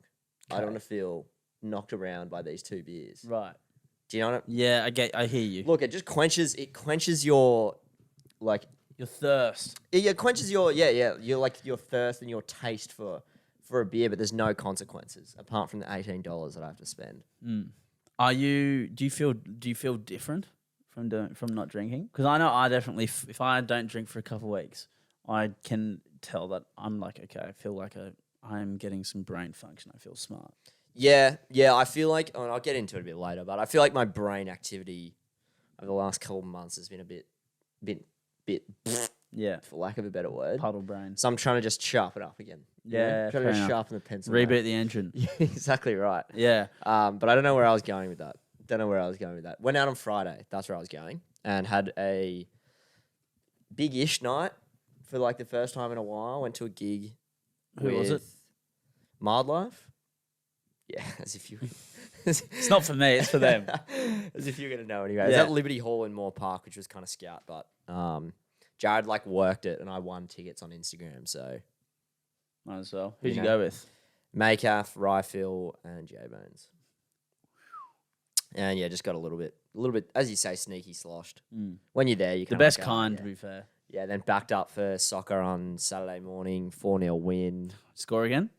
Speaker 2: I don't
Speaker 1: Okay.
Speaker 2: want to feel knocked around by these 2 beers.
Speaker 1: Right.
Speaker 2: Do you know what
Speaker 1: Yeah, I hear you.
Speaker 2: Look, it quenches your like
Speaker 1: Your thirst.
Speaker 2: it quenches your your thirst and your taste for a beer, but there's no consequences apart from the $18 that I have to spend.
Speaker 1: Do you feel different from not drinking? Because I know I definitely, if I don't drink for a couple of weeks, I can tell that I'm like, okay, I feel like I'm getting some brain function. I feel smart.
Speaker 2: Yeah, I feel like, and I'll get into it a bit later, but I feel like my brain activity over the last couple of months has been a bit,
Speaker 1: Yeah.
Speaker 2: for lack of a better word.
Speaker 1: Puddle brain.
Speaker 2: So I'm trying to just sharpen up again.
Speaker 1: Yeah,
Speaker 2: trying
Speaker 1: fair
Speaker 2: to
Speaker 1: enough.
Speaker 2: sharpen the pencil.
Speaker 1: Reboot the engine.
Speaker 2: Yeah, exactly right.
Speaker 1: Yeah.
Speaker 2: But I don't know where I was going with that. Went out on Friday. That's where I was going, and had a big-ish night for like the first time in a while. Went to a gig.
Speaker 1: Who was it?
Speaker 2: Mardlife. Yeah, as if you.
Speaker 1: It's not for me. It's for them.
Speaker 2: As if you're gonna know anyway. It was
Speaker 1: Yeah.
Speaker 2: at Liberty Hall in Moore Park, which was kind of scout, but Jared like worked it, and I won tickets on Instagram. So
Speaker 1: Might as well. Who'd you
Speaker 2: know.
Speaker 1: go with?
Speaker 2: Maycalf, Rifle, and J Bones. And yeah, just got a little bit, as you say, sneaky sloshed. When you're there, you
Speaker 1: The
Speaker 2: can
Speaker 1: best kind, to be fair.
Speaker 2: Yeah, then backed up for soccer on Saturday morning, 4-0 win.
Speaker 1: Score again?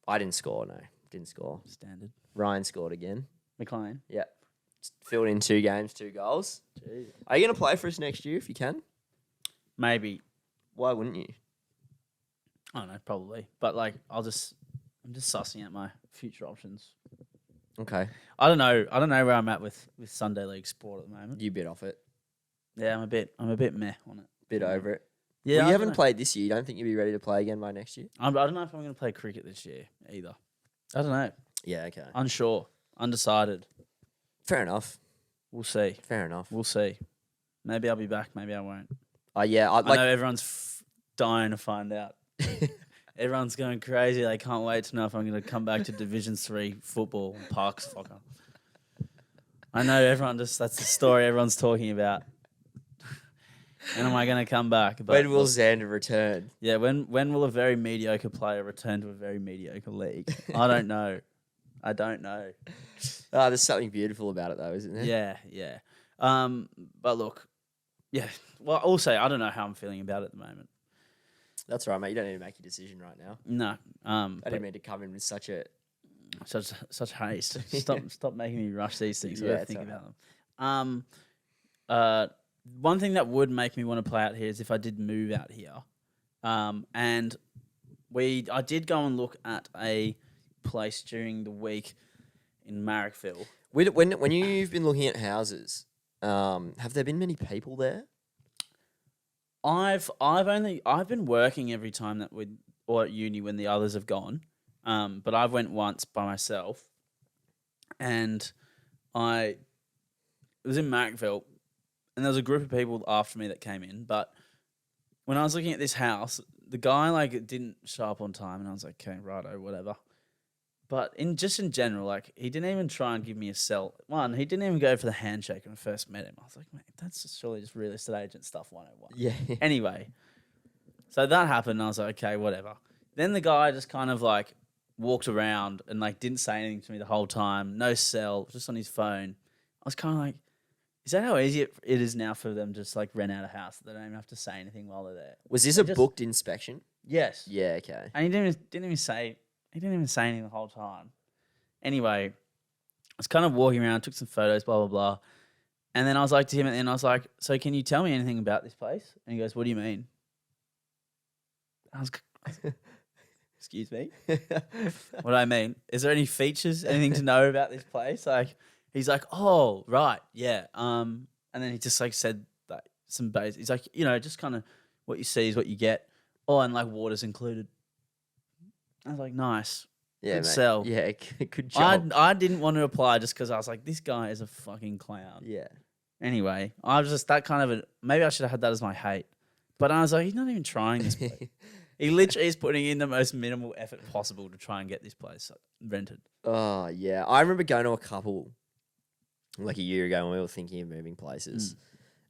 Speaker 2: I didn't score, no. Didn't score.
Speaker 1: Standard.
Speaker 2: Ryan scored again.
Speaker 1: McLean.
Speaker 2: Yeah. Filled in 2 games, 2 goals.
Speaker 1: Jeez.
Speaker 2: Are you going to play for us next year if you can?
Speaker 1: Maybe.
Speaker 2: Why wouldn't you?
Speaker 1: I don't know, probably. But like, I'm just sussing out my future options.
Speaker 2: Okay.
Speaker 1: I don't know where I'm at with Sunday League sport at the moment.
Speaker 2: You bit off it.
Speaker 1: Yeah, I'm a bit meh on it.
Speaker 2: Bit over it.
Speaker 1: Yeah,
Speaker 2: Well,
Speaker 1: I
Speaker 2: you
Speaker 1: don't
Speaker 2: haven't
Speaker 1: know.
Speaker 2: played this year. You don't think you'll be ready to play again by next year?
Speaker 1: I don't know if I'm going to play cricket this year either. I don't know.
Speaker 2: Yeah, okay.
Speaker 1: Unsure. Undecided.
Speaker 2: Fair enough.
Speaker 1: We'll see.
Speaker 2: Fair enough.
Speaker 1: We'll see. Maybe I'll be back. Maybe I won't.
Speaker 2: Yeah,
Speaker 1: I know everyone's dying to find out. Everyone's going crazy. They can't wait to know if I'm going to come back to Division 3 football. Parks, fucker. I know that's the story everyone's talking about. When am I going to come back? But
Speaker 2: when will Zander return?
Speaker 1: Yeah, when will a very mediocre player return to a very mediocre league? I don't know.
Speaker 2: There's something beautiful about it, though, isn't there?
Speaker 1: Yeah. But look, yeah. Well, also, I don't know how I'm feeling about it at the moment.
Speaker 2: That's right, mate. You don't need to make your decision right now.
Speaker 1: No.
Speaker 2: I didn't mean to come in with such
Speaker 1: haste. Stop making me rush these things.
Speaker 2: Yeah,
Speaker 1: I think about them. One thing that would make me want to play out here is if I did move out here. And I did go and look at a place during the week in Marrickville.
Speaker 2: When you've been looking at houses, have there been many people there?
Speaker 1: I've been working every time or at uni when the others have gone. But I went once by myself, and it was in Marrickville, and there was a group of people after me that came in. But when I was looking at this house, the guy didn't show up on time, and I was like, okay, righto, whatever. But in general, he didn't even try and give me a cell. He didn't even go for the handshake when I first met him. I was like, mate, that's surely just real estate agent stuff 101.
Speaker 2: Yeah.
Speaker 1: Anyway, so that happened, and I was like, okay, whatever. Then the guy just kind of walked around and didn't say anything to me the whole time. No cell, just on his phone. I was kind of like, is that how easy it is now for them to just rent out a house that they don't even have to say anything while they're there?
Speaker 2: Was this a booked inspection?
Speaker 1: Yes.
Speaker 2: Yeah, okay.
Speaker 1: And he didn't even say anything the whole time. Anyway, I was kind of walking around, took some photos, blah, blah, blah. And then I was like to him at the end, I was like, so can you tell me anything about this place? And he goes, what do you mean? I was excuse me? What do I mean? Is there any features, anything to know about this place? He's like, oh, right, yeah. And then he just said some base. He's like, just kind of what you see is what you get. Oh, and water's included. I was like, nice.
Speaker 2: Yeah,
Speaker 1: good
Speaker 2: mate.
Speaker 1: sell.
Speaker 2: Yeah, good job.
Speaker 1: I didn't want to apply just because I was like, this guy is a fucking clown.
Speaker 2: Yeah.
Speaker 1: Anyway, I was just that kind of maybe I should have had that as my hate. But I was like, he's not even trying this place. He literally is putting in the most minimal effort possible to try and get this place rented.
Speaker 2: Oh, yeah. I remember going to a couple like a year ago when we were thinking of moving places.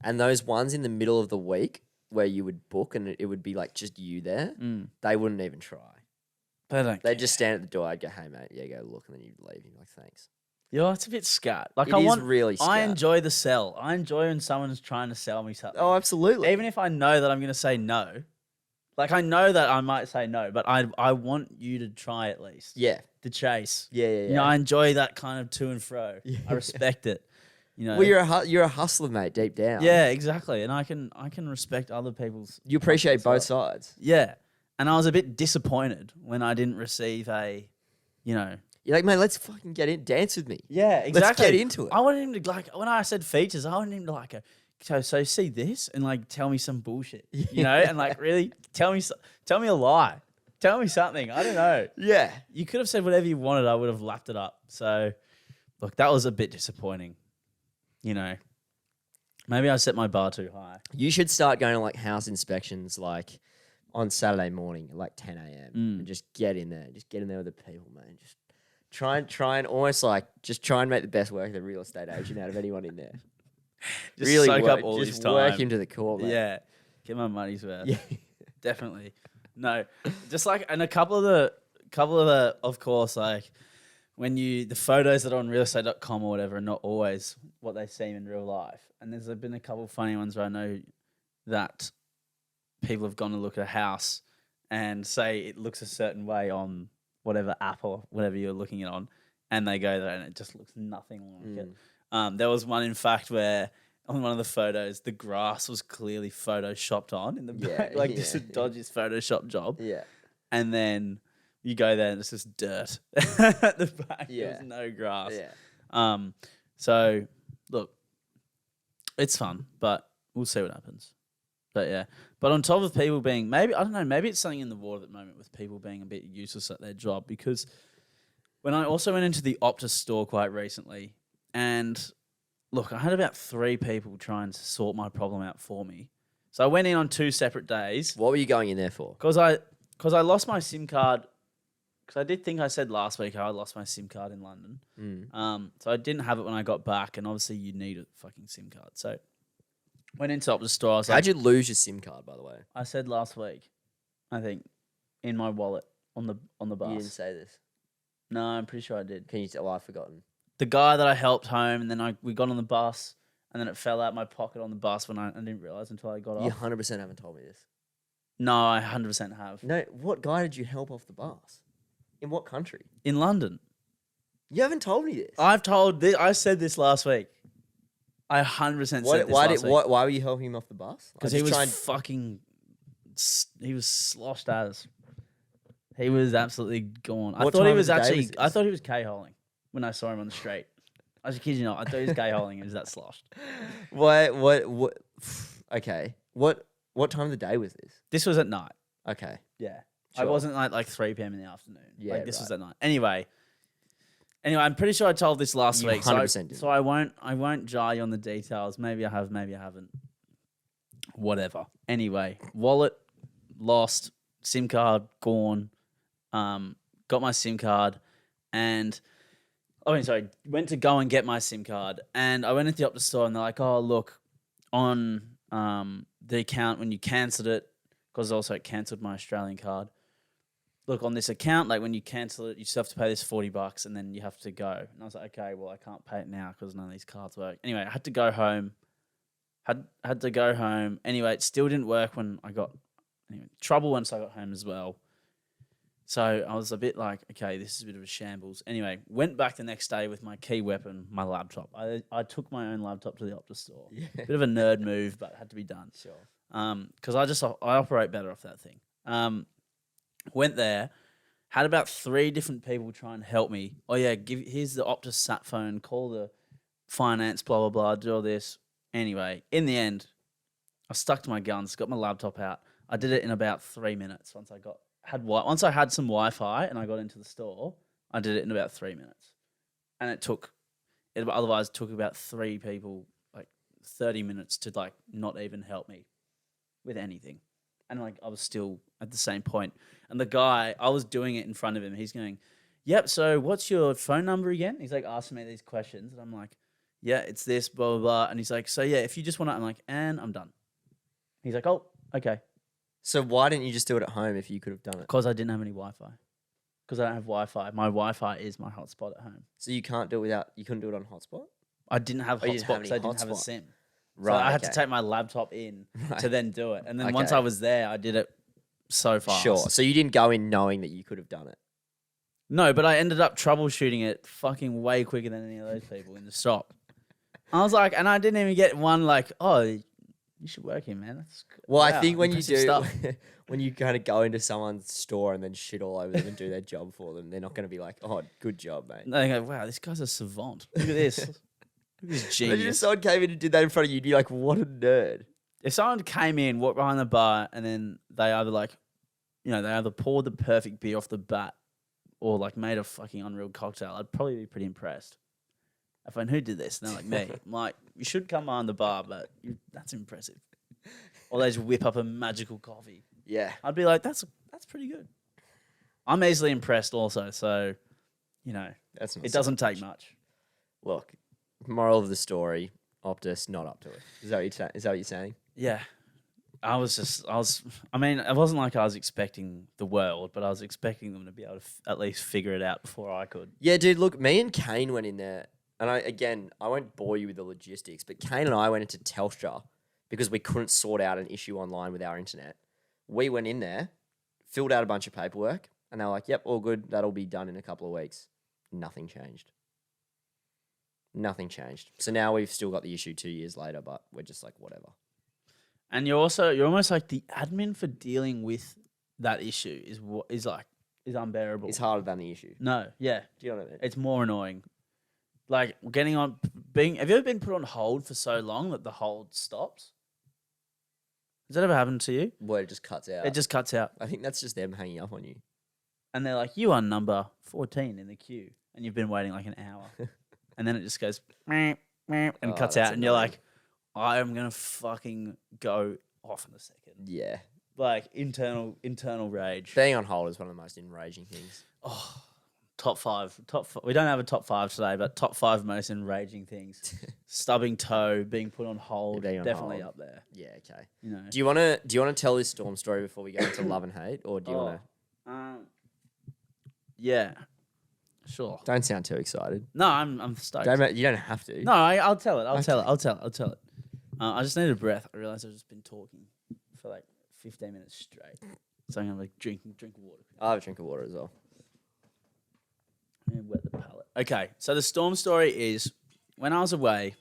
Speaker 2: And those ones in the middle of the week where you would book and it would be like just you there, they wouldn't even try.
Speaker 1: They don't.
Speaker 2: They'd just stand at the door. I'd go, hey, mate, yeah, go look. And then you'd leave. You'd be like, thanks.
Speaker 1: Yeah, it's a bit scat. Like
Speaker 2: It
Speaker 1: I
Speaker 2: is
Speaker 1: want,
Speaker 2: really
Speaker 1: I
Speaker 2: scat.
Speaker 1: enjoy the sell. I enjoy when someone's trying to sell me something.
Speaker 2: Oh, absolutely.
Speaker 1: Even if I know that I'm going to say no, like I know that I might say no, but I want you to try at least.
Speaker 2: Yeah.
Speaker 1: The chase.
Speaker 2: Yeah.
Speaker 1: You know, I enjoy that kind of to and fro.
Speaker 2: Yeah.
Speaker 1: I respect it. You know.
Speaker 2: Well, you're a hustler, mate, deep down.
Speaker 1: Yeah, exactly. And I can respect other people's.
Speaker 2: You appreciate both sides.
Speaker 1: Yeah. And I was a bit disappointed when I didn't receive a, you know.
Speaker 2: You're like, mate, let's fucking get in. Dance with me.
Speaker 1: Yeah, exactly.
Speaker 2: Let's get into it.
Speaker 1: I wanted him to, like, when I said features, I wanted him to, like, go, so see this and, like, tell me some bullshit, you know? And, like, really tell me a lie. Tell me something. I don't know.
Speaker 2: Yeah.
Speaker 1: You could have said whatever you wanted. I would have lapped it up. So, look, that was a bit disappointing, you know. Maybe I set my bar too high.
Speaker 2: You should start going to, like, house inspections, like, on Saturday morning at, like, 10 a.m. And just get in there. Just get in there with the people, man. Just try and almost, like, just try and make the best work of the real estate agent out of anyone in there.
Speaker 1: Just
Speaker 2: really
Speaker 1: soak
Speaker 2: work,
Speaker 1: up all
Speaker 2: just
Speaker 1: this time.
Speaker 2: work him to the core, man.
Speaker 1: Yeah. Get my money's worth.
Speaker 2: Yeah.
Speaker 1: Definitely. No, just like, and a couple of the, of course, like when the photos that are on realestate.com or whatever are not always what they seem in real life. And there's been a couple of funny ones where I know that people have gone to look at a house and say it looks a certain way on whatever app or whatever you're looking it on, and they go there and it just looks nothing like it. There was one, in fact, where on one of the photos, the grass was clearly photoshopped on in the back, like just the dodgiest Photoshop job.
Speaker 2: Yeah.
Speaker 1: And then you go there and it's just dirt at the back.
Speaker 2: Yeah.
Speaker 1: There's no grass.
Speaker 2: Yeah.
Speaker 1: So look, it's fun, but we'll see what happens. But yeah. But on top of people being, maybe, I don't know, maybe it's something in the water at the moment with people being a bit useless at their job, because when I also went into the Optus store quite recently, and look, I had about 3 people try and sort my problem out for me. So I went in on 2 separate days.
Speaker 2: What were you going in there for?
Speaker 1: Because I lost my SIM card. Because I did think I said last week I lost my SIM card in London. So I didn't have it when I got back, and obviously you need a fucking SIM card. So went into Optus store. I was
Speaker 2: How'd you lose your SIM card, by the way?
Speaker 1: I said last week, I think, in my wallet on the bus.
Speaker 2: You didn't say this.
Speaker 1: No, I'm pretty sure I did.
Speaker 2: Can you? Oh, I've forgotten.
Speaker 1: The guy that I helped home, and then we got on the bus, and then it fell out my pocket on the bus when I didn't realize until I got off.
Speaker 2: You 100% haven't told me this.
Speaker 1: No, I 100% have.
Speaker 2: No, what guy did you help off the bus? In what country?
Speaker 1: In London.
Speaker 2: You haven't told me this.
Speaker 1: I said this last week. I 100% said this last week.
Speaker 2: Why were you helping him off the bus?
Speaker 1: Because he was he was sloshed as. He was absolutely gone. I thought he was K-holing when I saw him on the street. I was kidding you not. I thought he was K-holing. He was that sloshed.
Speaker 2: What? Okay. What time of the day was this?
Speaker 1: This was at night.
Speaker 2: Okay.
Speaker 1: Yeah.
Speaker 2: Sure.
Speaker 1: I wasn't like 3 p.m. in the afternoon.
Speaker 2: Yeah,
Speaker 1: like this
Speaker 2: right.
Speaker 1: was at night. Anyway, I'm pretty sure I told this last
Speaker 2: You
Speaker 1: week.
Speaker 2: 100% did.
Speaker 1: So I won't jar you on the details. Maybe I have, maybe I haven't. Whatever. Anyway, wallet lost, SIM card gone. Got my SIM card, and went to go and get my SIM card, and I went into the Optus store, and they're like, "Oh, look, on the account when you cancelled it, because also it cancelled my Australian card. Look, on this account, like when you cancel it, you still have to pay this $40, and then you have to go." And I was like, "Okay, well, I can't pay it now because none of these cards work." Anyway, I had to go home. Had to go home. Anyway, it still didn't work when I got trouble once I got home as well. So I was a bit like, okay, this is a bit of a shambles. Anyway, went back the next day with my key weapon, my laptop. I took my own laptop to the Optus store. Yeah. Bit of a nerd move, but had to be done.
Speaker 2: Sure.
Speaker 1: Because I operate better off that thing. Went there, had about 3 different people try and help me. Oh yeah, here's the Optus sat phone. Call the finance, blah blah blah. Do all this. Anyway, in the end, I stuck to my guns. Got my laptop out. I did it in about 3 minutes. Once I had some Wi-Fi and I got into the store, I did it in about 3 minutes. And it took about 3 people like 30 minutes to like not even help me with anything. And like I was still at the same point. And the guy, I was doing it in front of him. He's going, "Yep, so what's your phone number again?" He's like asking me these questions. And I'm like, yeah, it's this, blah, blah, blah. And he's like, so yeah, if you just want to, I'm like, and I'm done. He's like, oh, okay.
Speaker 2: So why didn't you just do it at home if you could have done it?
Speaker 1: Because I didn't have any Wi-Fi. Because I don't have Wi-Fi. My Wi-Fi is my hotspot at home.
Speaker 2: So you can't do it without, you couldn't do it on hotspot?
Speaker 1: I didn't have
Speaker 2: Oh, you didn't have
Speaker 1: hotspot because
Speaker 2: any
Speaker 1: I didn't have a
Speaker 2: hotspot.
Speaker 1: SIM.
Speaker 2: Right.
Speaker 1: So I had to
Speaker 2: okay.
Speaker 1: take my laptop in
Speaker 2: Right.
Speaker 1: to then do it. And then once
Speaker 2: Okay.
Speaker 1: I was there, I did it so fast.
Speaker 2: Sure. So you didn't go in knowing that you could have done it.
Speaker 1: No, but I ended up troubleshooting it fucking way quicker than any of those people in the shop. I was like, and I didn't even get one like, oh, you should work here, man. That's
Speaker 2: Well, I
Speaker 1: wow,
Speaker 2: think when you
Speaker 1: impressive
Speaker 2: do,
Speaker 1: stuff.
Speaker 2: when you kind of go into someone's store and then shit all over them and do their job for them, they're not going to be like, "Oh, good job, mate."
Speaker 1: They go, wow, this guy's a savant. Look at this. Look at this
Speaker 2: Imagine if
Speaker 1: genius.
Speaker 2: someone came in and did that in front of you, you'd be like, "What a nerd!"
Speaker 1: If someone came in, walked behind the bar, and then they either like, they either poured the perfect beer off the bat or like made a fucking unreal cocktail, I'd probably be pretty impressed. If I who did this, and they're like me, I'm like, you should come behind the bar, but that's impressive. Or they just whip up a magical coffee.
Speaker 2: Yeah,
Speaker 1: I'd be like, that's pretty good. I'm easily impressed also, so
Speaker 2: that's not
Speaker 1: it
Speaker 2: so
Speaker 1: doesn't take
Speaker 2: much.
Speaker 1: much.
Speaker 2: Look, moral of the story: Optus not up to it. Is that what you're saying?
Speaker 1: Yeah. It wasn't like I was expecting the world, but I was expecting them to be able to at least figure it out before I could.
Speaker 2: Yeah, dude. Look, me and Kane went in there, and I won't bore you with the logistics, but Kane and I went into Telstra because we couldn't sort out an issue online with our internet. We went in there, filled out a bunch of paperwork, and they were like, "Yep, all good. That'll be done in a couple of weeks." Nothing changed. Nothing changed. So now we've still got the issue 2 years later, but we're just like, whatever.
Speaker 1: And you're almost like the admin for dealing with that issue is unbearable.
Speaker 2: It's harder than the issue.
Speaker 1: No, yeah.
Speaker 2: Do you know what I mean?
Speaker 1: It's more annoying. Like have you ever been put on hold for so long that the hold stops? Has that ever happened to you?
Speaker 2: Where it just cuts out.
Speaker 1: It just cuts out.
Speaker 2: I think that's just them hanging up on you.
Speaker 1: And they're like, you are number 14 in the queue. And you've been waiting like an hour. And then it just goes meow, meow, and
Speaker 2: Oh,
Speaker 1: cuts
Speaker 2: that's
Speaker 1: out. And you're
Speaker 2: annoying.
Speaker 1: like, I am going to fucking go off in a second.
Speaker 2: Yeah.
Speaker 1: Like internal rage.
Speaker 2: Being on hold is one of the most enraging things.
Speaker 1: Oh, top five. We don't have a top five today, but top 5 most enraging things. Stubbing toe, being put on hold,
Speaker 2: Being on
Speaker 1: definitely
Speaker 2: hold.
Speaker 1: up there.
Speaker 2: Yeah, okay.
Speaker 1: You know.
Speaker 2: Do you wanna tell this storm story before we go into love and hate? Or do you wanna
Speaker 1: Yeah. Sure.
Speaker 2: don't sound too excited.
Speaker 1: No, I'm stoked.
Speaker 2: You don't have to.
Speaker 1: No, I'll tell it. I'll tell
Speaker 2: Okay.
Speaker 1: it. I'll tell it. I just need a breath. I realized I've just been talking for like 15 minutes straight. So I'm gonna like drink water.
Speaker 2: I'll have a drink of water as well.
Speaker 1: And wet the palate. Okay, so the storm story is when I was away,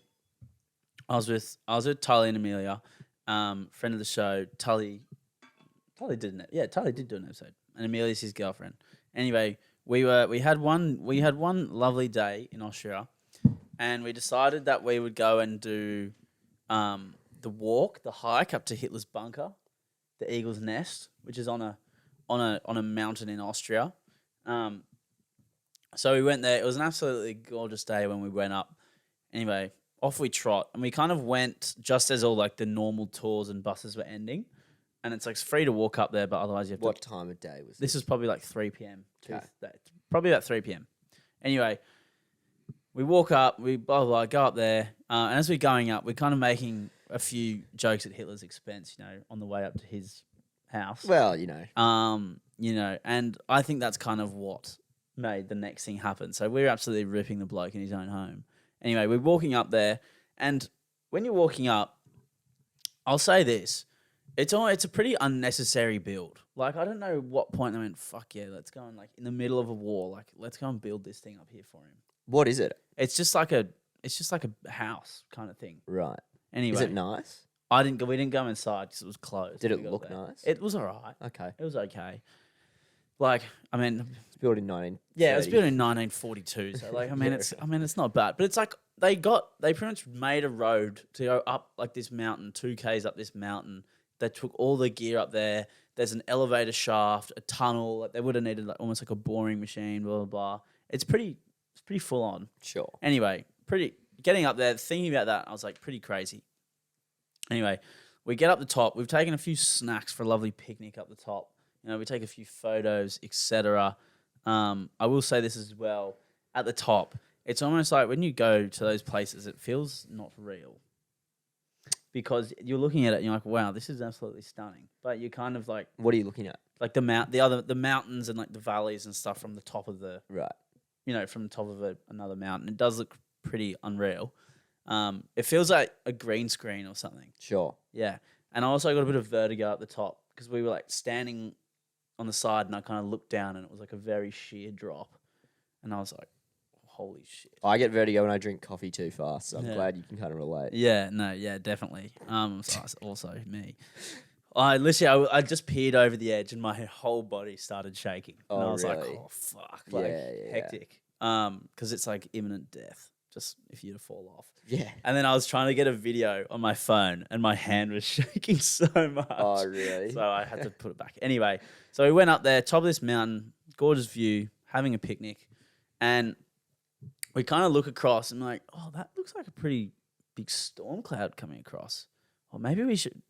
Speaker 1: I was with Tully and Amelia, friend of the show. Tully did do an episode, and Amelia's his girlfriend. Anyway, we had one lovely day in Austria, and we decided that we would go and do the hike up to Hitler's bunker, the Eagle's Nest, which is on a mountain in Austria. So we went there. It was an absolutely gorgeous day when we went up. Anyway, off we trot, and we kind of went just as all like the normal tours and buses were ending, and it's like free to walk up there, but otherwise you have
Speaker 2: What
Speaker 1: to.
Speaker 2: time of day was
Speaker 1: This was probably like 3 p.m.
Speaker 2: Okay.
Speaker 1: Probably about 3 p.m. Anyway, we walk up, we blah, blah, go up there. And as we're going up, we're kind of making a few jokes at Hitler's expense, on the way up to his house.
Speaker 2: Well,
Speaker 1: And I think that's kind of what made the next thing happen. So we're absolutely ripping the bloke in his own home. Anyway, we're walking up there. And when you're walking up, I'll say this. It's a pretty unnecessary build. Like, I don't know what point they went, fuck yeah, let's go and like in the middle of a war, like let's go and build this thing up here for him.
Speaker 2: What is it?
Speaker 1: It's just like a house kind of thing.
Speaker 2: Right.
Speaker 1: Anyway,
Speaker 2: Is it nice?
Speaker 1: we didn't go inside because it was closed.
Speaker 2: Did
Speaker 1: when
Speaker 2: it
Speaker 1: we got
Speaker 2: look
Speaker 1: there.
Speaker 2: nice?
Speaker 1: It was all right.
Speaker 2: Okay.
Speaker 1: It was okay. Like, I mean,
Speaker 2: It's built in 19.
Speaker 1: yeah, it was built in 1942. So like, it's not bad, but it's like they pretty much made a road to go up like this mountain, 2Ks up this mountain. They took all the gear up there. There's an elevator shaft, a tunnel. Like they would have needed like almost like a boring machine. Blah blah blah. It's pretty full on.
Speaker 2: Sure.
Speaker 1: Anyway, getting up there, thinking about that, I was like pretty crazy. Anyway, we get up the top. We've taken a few snacks for a lovely picnic up the top. We take a few photos, etc. I will say this as well. At the top, it's almost like when you go to those places, it feels not real. Because you're looking at it and you're like, wow, this is absolutely stunning. But you're kind of like
Speaker 2: What are you looking at?
Speaker 1: like the mountains and like the valleys and stuff from the top of the
Speaker 2: Right.
Speaker 1: from the top of another mountain. It does look pretty unreal. It feels like a green screen or something.
Speaker 2: Sure.
Speaker 1: Yeah. And I also got a bit of vertigo at the top because we were like standing on the side and I kind of looked down and it was like a very sheer drop. And I was like, holy shit.
Speaker 2: I get vertigo when I drink coffee too fast, so I'm
Speaker 1: Yeah.
Speaker 2: glad you can kind of relate.
Speaker 1: Yeah, no, yeah, definitely. So also me. I just peered over the edge and my whole body started shaking. And
Speaker 2: Oh,
Speaker 1: I was like,
Speaker 2: really?
Speaker 1: oh fuck. Like
Speaker 2: Yeah.
Speaker 1: hectic. Because it's like imminent death. Just if you to fall off.
Speaker 2: Yeah.
Speaker 1: And then I was trying to get a video on my phone and my hand was shaking so much.
Speaker 2: Oh, really?
Speaker 1: So I had to put it back. Anyway, so we went up there, top of this mountain, gorgeous view, having a picnic. And we kind of look across and like, oh, that looks like a pretty big storm cloud coming across. Or maybe we should.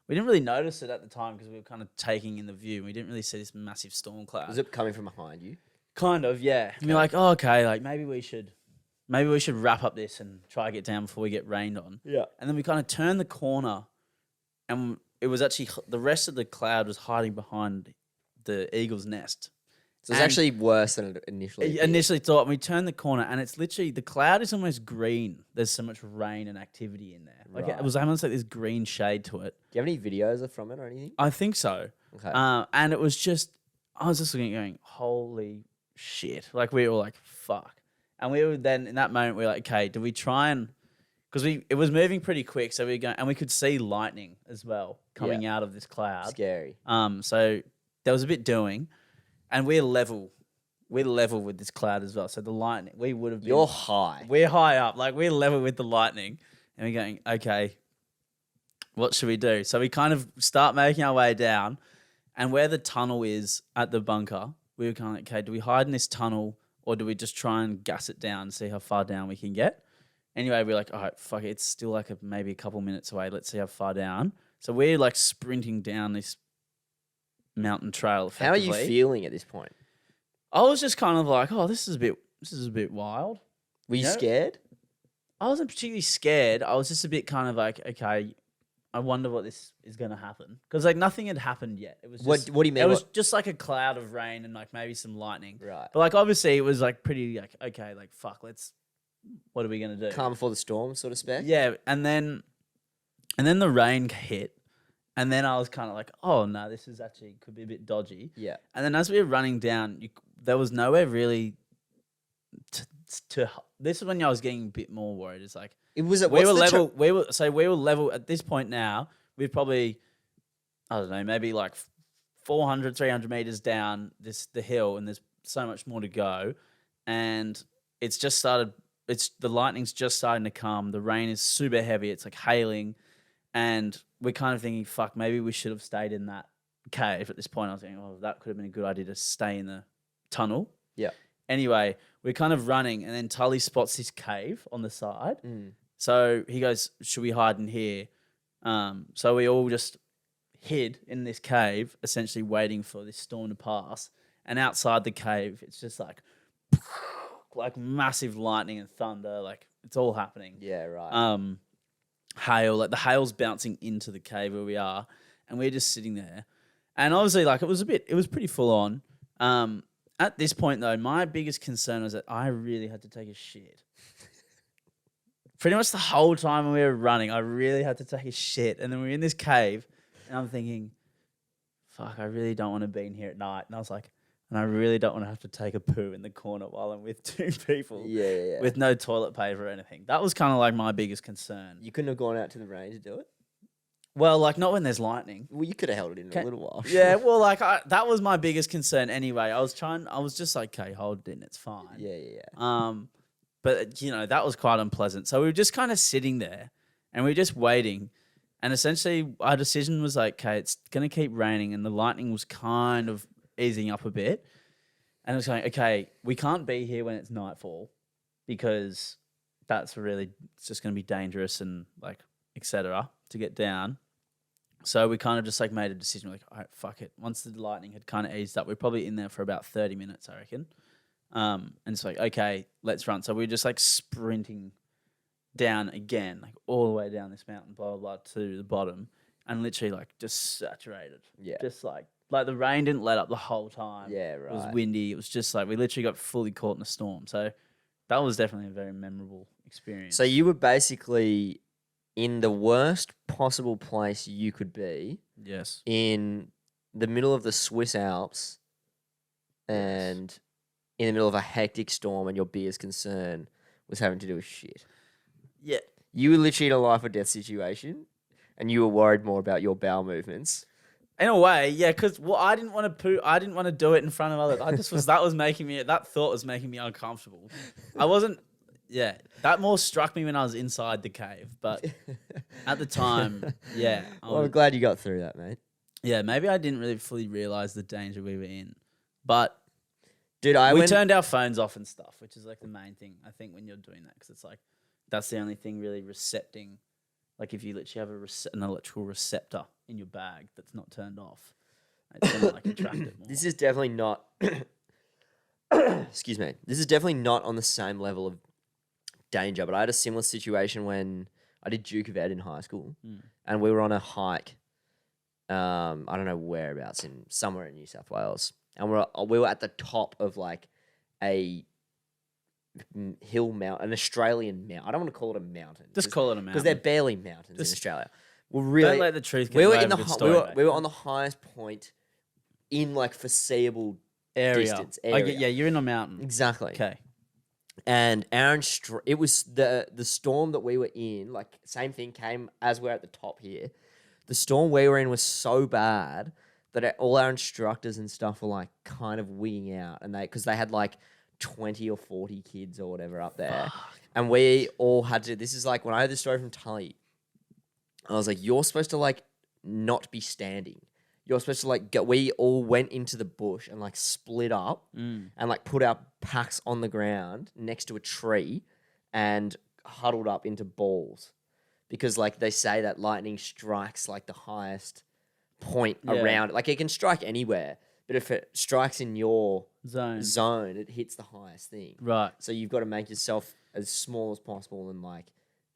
Speaker 1: We didn't really notice it at the time because we were kind of taking in the view. We didn't really see this massive storm cloud.
Speaker 2: Was it coming from behind you?
Speaker 1: Kind of, yeah. And we're like, oh, okay, like maybe we should wrap up this and try to get down before we get rained on.
Speaker 2: Yeah.
Speaker 1: And then we kind of turned the corner and it was actually the rest of the cloud was hiding behind the eagle's nest.
Speaker 2: So it's actually worse than it initially appeared.
Speaker 1: Initially thought, and we turned the corner and it's literally, the cloud is almost green. There's so much rain and activity in there. Like
Speaker 2: Right.
Speaker 1: it was almost like this green shade to it.
Speaker 2: Do you have any videos from it or anything?
Speaker 1: I think so.
Speaker 2: Okay.
Speaker 1: And it was just, I was just looking going, holy shit. Like we were like, fuck. And we were then, in that moment, we were like, okay, do we try and, because it was moving pretty quick. So we going, and we could see lightning as well coming out of this cloud.
Speaker 2: Scary.
Speaker 1: So there was a bit doing. And we're level with this cloud as well. So the lightning, we would have been.
Speaker 2: You're high.
Speaker 1: We're high up, like we're level with the lightning, and we're going, okay, what should we do? So we kind of start making our way down, and where the tunnel is at the bunker, we were kind of like, okay, do we hide in this tunnel or do we just try and gas it down and see how far down we can get? Anyway, we're like, all right, fuck it, it's still like maybe a couple minutes away. Let's see how far down. So we're like sprinting down this mountain trail.
Speaker 2: How are you feeling at this point?
Speaker 1: I was just kind of like, oh, this is a bit wild.
Speaker 2: Were you scared?
Speaker 1: I wasn't particularly scared. I was just a bit kind of like, okay, I wonder what this is going to happen. Because like nothing had happened yet. It was just,
Speaker 2: what do you mean?
Speaker 1: It was just like a cloud of rain and like maybe some lightning.
Speaker 2: Right.
Speaker 1: But like obviously it was like pretty like, okay, like fuck, what are we going to do?
Speaker 2: Calm before the storm, sort of spec?
Speaker 1: Yeah. And then the rain hit. And then I was kind of like, oh, no, this is actually could be a bit dodgy.
Speaker 2: Yeah.
Speaker 1: And then as we were running down, there was nowhere really to. This is when I was getting a bit more worried. It's like
Speaker 2: It was.
Speaker 1: we were level. We were level at this point now. We're probably, I don't know, maybe like 400, 300 meters down the hill, and there's so much more to go. And it's just started. The lightning's just starting to come. The rain is super heavy. It's like hailing. And we're kind of thinking, fuck, maybe we should have stayed in that cave at this point. I was thinking, oh, that could have been a good idea to stay in the tunnel.
Speaker 2: Yeah.
Speaker 1: Anyway, we're kind of running, and then Tully spots this cave on the side. So he goes, should we hide in here? So we all just hid in this cave, essentially waiting for this storm to pass. And outside the cave, it's just like massive lightning and thunder. Like, it's all happening.
Speaker 2: Yeah, right.
Speaker 1: Hail, like the hail's bouncing into the cave where we are, and we're just sitting there. And obviously, like it was pretty full on. At this point though, my biggest concern was that I really had to take a shit. Pretty much the whole time we were running, I really had to take a shit. And then we were in this cave, and I'm thinking, fuck, I really don't want to be in here at night. And I was like, and I really don't want to have to take a poo in the corner while I'm with two people.
Speaker 2: Yeah.
Speaker 1: With no toilet paper or anything. That was kind of like my biggest concern.
Speaker 2: You couldn't have gone out to the rain to do it?
Speaker 1: Well, like not when there's lightning.
Speaker 2: Well, you could have held it in a little while.
Speaker 1: Yeah, well, like that was my biggest concern anyway. I was just like, okay, hold it in, it's fine.
Speaker 2: Yeah.
Speaker 1: But that was quite unpleasant. So we were just kind of sitting there and we were just waiting. And essentially our decision was like, okay, it's going to keep raining, and the lightning was kind of easing up a bit. And I was going, okay, we can't be here when it's nightfall because it's just going to be dangerous and like, etc. to get down. So we kind of just like made a decision. We're like, all right, fuck it. Once the lightning had kind of eased up, we're probably in there for about 30 minutes, I reckon. And it's like, okay, let's run. So we're just like sprinting down again, like all the way down this mountain, blah, blah, blah, to the bottom, and literally like just saturated.
Speaker 2: Yeah.
Speaker 1: Just like the rain didn't let up the whole time.
Speaker 2: Yeah,
Speaker 1: It was
Speaker 2: right.
Speaker 1: windy. It was just like we literally got fully caught in a storm. So that was definitely a very memorable experience.
Speaker 2: So you were basically in the worst possible place you could be,
Speaker 1: yes.
Speaker 2: in the middle of the Swiss Alps, and in the middle of a hectic storm, and your biggest concern was having to do with shit.
Speaker 1: Yeah.
Speaker 2: You were literally in a life or death situation, and you were worried more about your bowel movements.
Speaker 1: In a way, yeah, because I didn't want to poo. I didn't want to do it in front of others. I just was. That thought was making me uncomfortable. I wasn't. Yeah, that more struck me when I was inside the cave, but at the time, yeah.
Speaker 2: Well, I'm glad you got through that, mate.
Speaker 1: Yeah, maybe I didn't really fully realize the danger we were in, but
Speaker 2: Dude,
Speaker 1: we turned our phones off and stuff, which is like the main thing I think when you're doing that, because it's like that's the only thing really recepting. Like if you literally have an electrical receptor in your bag that's not turned off, it's gonna like attract it more.
Speaker 2: This is definitely not. Excuse me. This is definitely not on the same level of danger, but I had a similar situation when I did Duke of Ed in high school, and we were on a hike. I don't know whereabouts, in somewhere in New South Wales, and we were at the top of like a hill mountain, an Australian mountain. I don't want to call it a mountain.
Speaker 1: Just call it a mountain,
Speaker 2: because they're barely mountains in Australia. We're
Speaker 1: don't let the truth get
Speaker 2: we were
Speaker 1: away
Speaker 2: in the
Speaker 1: with the story,
Speaker 2: we were on the highest point in like foreseeable distance area.
Speaker 1: Yeah, you're in a mountain.
Speaker 2: Exactly.
Speaker 1: Okay.
Speaker 2: And it was the storm that we were in, like same thing came as we're at the top here. The storm we were in was so bad that all our instructors and stuff were like kind of wigging out, and because they had like 20 or 40 kids or whatever up there. And we all had to, this is like when I heard this story from Tully, I was like, you're supposed to like not be standing. You're supposed to like we all went into the bush and like split up and like put our packs on the ground next to a tree and huddled up into balls, because like they say that lightning strikes like the highest point around it. Like it can strike anywhere, but if it strikes in your zone, it hits the highest thing.
Speaker 1: Right.
Speaker 2: So you've got to make yourself as small as possible, and like,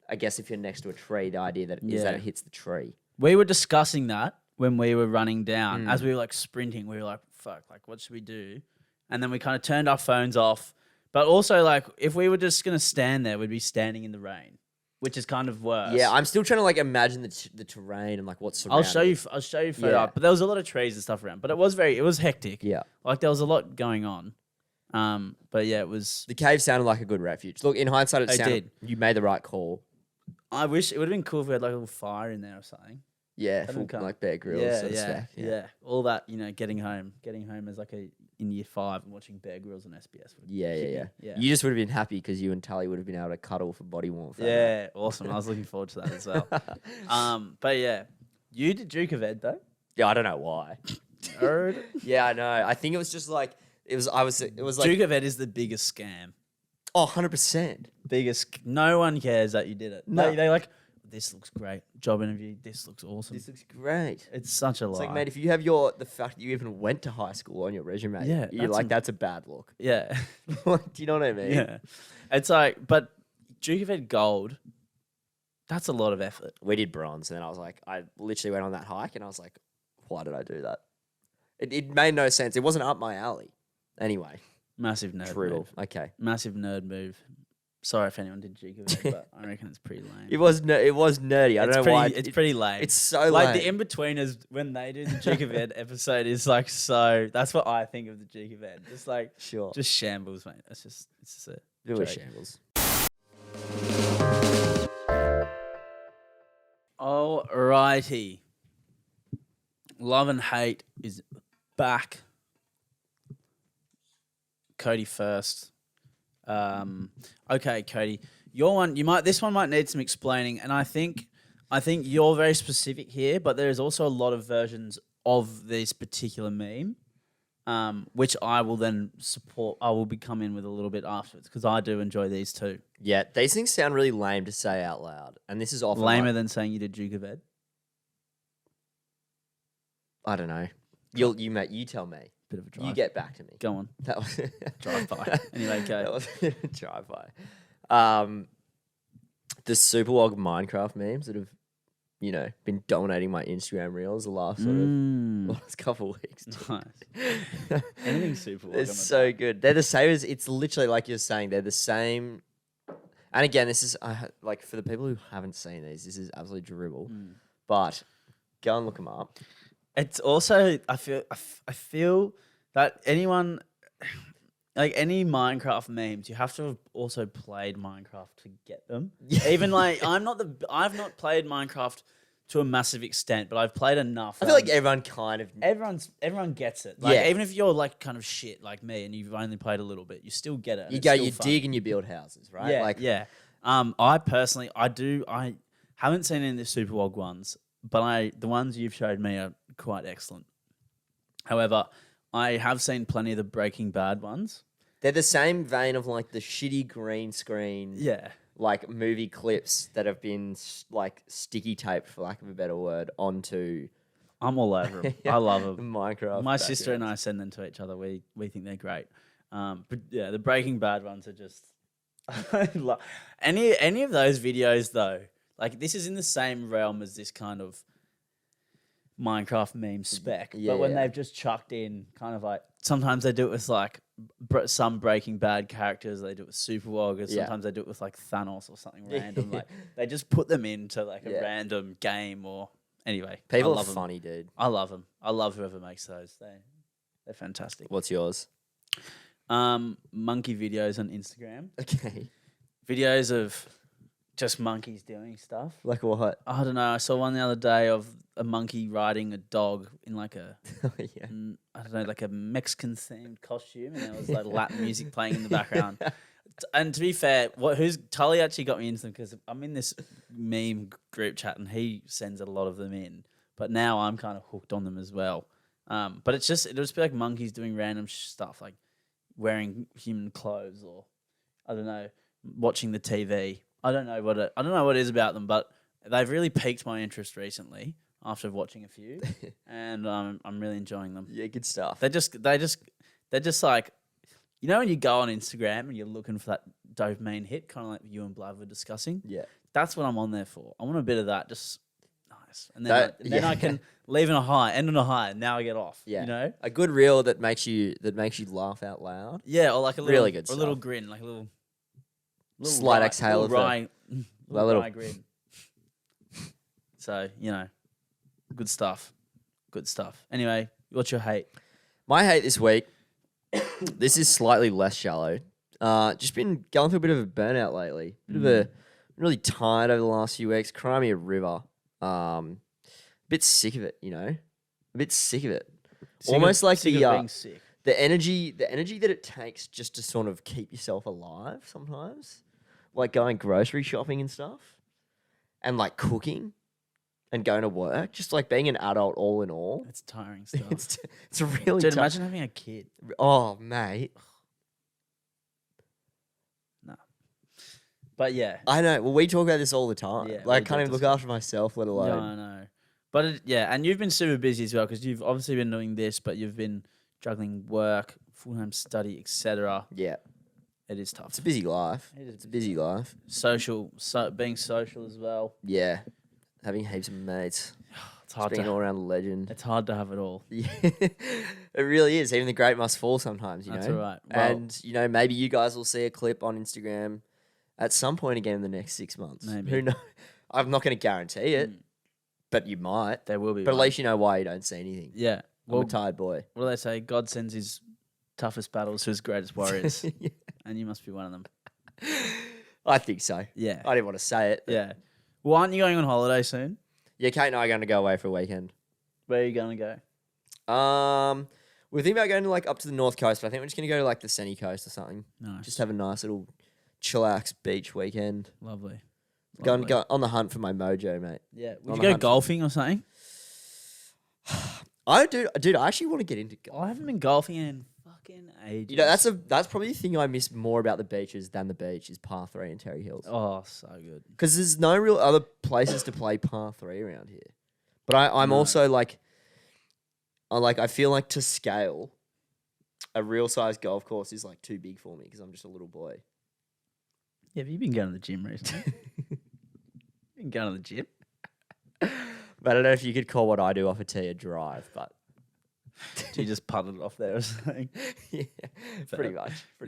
Speaker 2: I guess if you're next to a tree, the idea that is that it hits the tree.
Speaker 1: We were discussing that when we were running down, as we were like sprinting, we were like, fuck, like what should we do? And then we kind of turned our phones off. But also like if we were just going to stand there, we'd be standing in the rain, which is kind of worse.
Speaker 2: Yeah, I'm still trying to like imagine the terrain and like what's surrounding.
Speaker 1: I'll show you photo up. But there was a lot of trees and stuff around. But it was hectic.
Speaker 2: Yeah.
Speaker 1: Like there was a lot going on. But yeah, it was.
Speaker 2: The cave sounded like a good refuge. Look, in hindsight, it sounded. You made the right call.
Speaker 1: I wish it would have been cool if we had like a little fire in there or something.
Speaker 2: Yeah, full, like Bear Grylls sort of stuff.
Speaker 1: Yeah. All that, getting home as like in year 5 and watching Bear Grylls on SBS.
Speaker 2: Yeah. You just would have been happy because you and Tully would have been able to cuddle for body warmth.
Speaker 1: Yeah, awesome. I was looking forward to that as well. But yeah, you did Duke of Ed though.
Speaker 2: Yeah, I don't know why.
Speaker 1: Nerd.
Speaker 2: Yeah, I know. I think it was just like it was like
Speaker 1: Duke of Ed is the biggest scam.
Speaker 2: Oh, 100%.
Speaker 1: Biggest. No one cares that you did it.
Speaker 2: No.
Speaker 1: They like, this looks great. Job interview. This looks awesome.
Speaker 2: This looks great.
Speaker 1: It's such a lie.
Speaker 2: It's like, mate, if you have the fact that you even went to high school on your resume, you're like, that's a bad look.
Speaker 1: Yeah.
Speaker 2: Do you know what I mean?
Speaker 1: Yeah. It's like, but Duke of Ed Gold, that's a lot of effort.
Speaker 2: We did bronze, and then I literally went on that hike, and I was like, why did I do that? It made no sense. It wasn't up my alley. Anyway.
Speaker 1: Massive nerd move.
Speaker 2: Okay.
Speaker 1: Massive nerd move. Sorry if anyone did Duke of Ed, but I reckon it's pretty lame.
Speaker 2: It was nerdy. I don't know why.
Speaker 1: It's pretty lame.
Speaker 2: It's so lame.
Speaker 1: Like the in-betweeners when they do the Duke of Ed episode is like so. That's what I think of the Duke of Ed. Just like just shambles, mate. It's just a
Speaker 2: it was shambles.
Speaker 1: Alrighty. Love and Hate is back. Cody first. Okay, Cody, your one. This one might need some explaining, and I think you're very specific here, but there is also a lot of versions of this particular meme, which I will then support. I will come in with a little bit afterwards because I do enjoy these too.
Speaker 2: Yeah, these things sound really lame to say out loud, and this is often
Speaker 1: lamer than saying you did Duke of Ed.
Speaker 2: I don't know. You tell me.
Speaker 1: bit of a drive.
Speaker 2: You get back to me.
Speaker 1: Go on.
Speaker 2: That was
Speaker 1: Drive by. Anyway, go.
Speaker 2: That was a drive by. The Superwog Minecraft memes that have, been dominating my Instagram reels the last last couple of weeks.
Speaker 1: Nice. Anything Superwog.
Speaker 2: They're so good. They're the same as, it's literally like you're saying, they're the same. And again, this is like for the people who haven't seen these, this is absolutely dribble. But go and look them up.
Speaker 1: It's also I feel that anyone like any Minecraft memes, you have to have also played Minecraft to get them. Even like I've not played Minecraft to a massive extent, but I've played enough.
Speaker 2: I feel like everyone kind of
Speaker 1: everyone gets it. Like even if you're like kind of shit like me and you've only played a little bit, you still get it.
Speaker 2: You go, you dig and you build houses, right?
Speaker 1: Yeah,
Speaker 2: like
Speaker 1: yeah. I personally I haven't seen any of the Superwog ones, but the ones you've showed me are quite excellent. However, I have seen plenty of the Breaking Bad ones.
Speaker 2: They're the same vein of like the shitty green screen, like movie clips that have been like sticky taped, for lack of a better word, onto.
Speaker 1: I'm all over them. I love them.
Speaker 2: Minecraft.
Speaker 1: My sister and I send them to each other. We think they're great. But yeah, the Breaking Bad ones are just. I love any of those videos though. Like this is in the same realm as this kind of Minecraft meme spec, but when they've just chucked in kind of like sometimes they do it with like some Breaking Bad characters, they do it with Superwog, or sometimes they do it with like Thanos or something random. Like they just put them into like a random game or anyway.
Speaker 2: People are funny, dude.
Speaker 1: I love them. I love whoever makes those. They're fantastic.
Speaker 2: What's yours?
Speaker 1: Monkey videos on Instagram.
Speaker 2: Okay.
Speaker 1: Videos of just monkeys doing stuff.
Speaker 2: Like what?
Speaker 1: I don't know. I saw one the other day of a monkey riding a dog in like a, I don't know, like a Mexican themed costume, and there was like Latin music playing in the background. And to be fair, Tully actually got me into them because I'm in this meme group chat and he sends a lot of them in. But now I'm kind of hooked on them as well. But it'll just be like monkeys doing random stuff, like wearing human clothes or I don't know, watching the TV. I don't know what it is about them, but they've really piqued my interest recently after watching a few, and I'm really enjoying them.
Speaker 2: Yeah, good stuff.
Speaker 1: They're just like, you know, when you go on Instagram and you're looking for that dopamine hit, kind of like you and Blav were discussing.
Speaker 2: Yeah,
Speaker 1: that's what I'm on there for. I want a bit of that, just nice, and then I can leave on a high, end on a high, and now I get off. Yeah, you know,
Speaker 2: a good reel that makes you laugh out loud.
Speaker 1: Yeah, or like a little,
Speaker 2: really good,
Speaker 1: or a little grin, like a little
Speaker 2: slight exhale of
Speaker 1: a little
Speaker 2: wry
Speaker 1: grin. So, you know, good stuff. Good stuff. Anyway, what's your hate?
Speaker 2: My hate this week, this is slightly less shallow. Just been going through a bit of a burnout lately. Really tired over the last few weeks. Cry me a river. A bit sick of it, you know? A bit sick of it. Almost like being sick. The energy that it takes just to sort of keep yourself alive sometimes. Like going grocery shopping and stuff. And like cooking. And going to work, just like being an adult all in all.
Speaker 1: It's tiring stuff.
Speaker 2: it's really
Speaker 1: Dude, imagine having a kid.
Speaker 2: Oh, mate.
Speaker 1: No. But yeah.
Speaker 2: I know. Well, we talk about this all the time.
Speaker 1: Yeah,
Speaker 2: like, I can't even look after myself, let alone.
Speaker 1: Yeah, I know. But and you've been super busy as well because you've obviously been doing this, but you've been juggling work, full-time study, etc.
Speaker 2: Yeah.
Speaker 1: It is tough.
Speaker 2: It's a busy life. It's a busy life.
Speaker 1: Being social as well.
Speaker 2: Yeah. Having heaps of mates.
Speaker 1: It's hard
Speaker 2: being all around the legend.
Speaker 1: It's hard to have it all.
Speaker 2: Yeah. It really is. Even the great must fall sometimes, you know.
Speaker 1: That's all right.
Speaker 2: Well, and, you know, maybe you guys will see a clip on Instagram at some point again in the next 6 months.
Speaker 1: Maybe.
Speaker 2: Who knows? I'm not going to guarantee it, but you might.
Speaker 1: There will be.
Speaker 2: But at least you know why you don't see anything.
Speaker 1: Yeah.
Speaker 2: Well, I'm a tired boy.
Speaker 1: What do they say? God sends his toughest battles to his greatest warriors. Yeah. And you must be one of them.
Speaker 2: I think so.
Speaker 1: Yeah.
Speaker 2: I didn't want to say it.
Speaker 1: Yeah. Well, aren't you going on holiday soon?
Speaker 2: Yeah, Kate and I are going to go away for a weekend.
Speaker 1: Where are you going to
Speaker 2: go? We're thinking about going to like up to the north coast, but I think we're just going to go to like the sunny coast or something.
Speaker 1: Nice.
Speaker 2: Just have a nice little chillax beach weekend.
Speaker 1: Lovely.
Speaker 2: Go on the hunt for my mojo, mate.
Speaker 1: Yeah. Would you go golfing or something?
Speaker 2: Dude, I actually want to get into golf.
Speaker 1: I haven't been golfing in fucking ages.
Speaker 2: You know, that's probably the thing I miss more about the beaches than the beach is par 3 and Terry Hills.
Speaker 1: Oh, so good.
Speaker 2: Because there's no real other places to play par 3 around here. But I'm also like, I feel like to scale, a real size golf course is like too big for me because I'm just a little boy.
Speaker 1: Yeah, have you been going to the gym recently? Been going to the gym?
Speaker 2: But I don't know if you could call what I do off a tee a drive, but
Speaker 1: Do you just putt it off there or something?
Speaker 2: yeah, pretty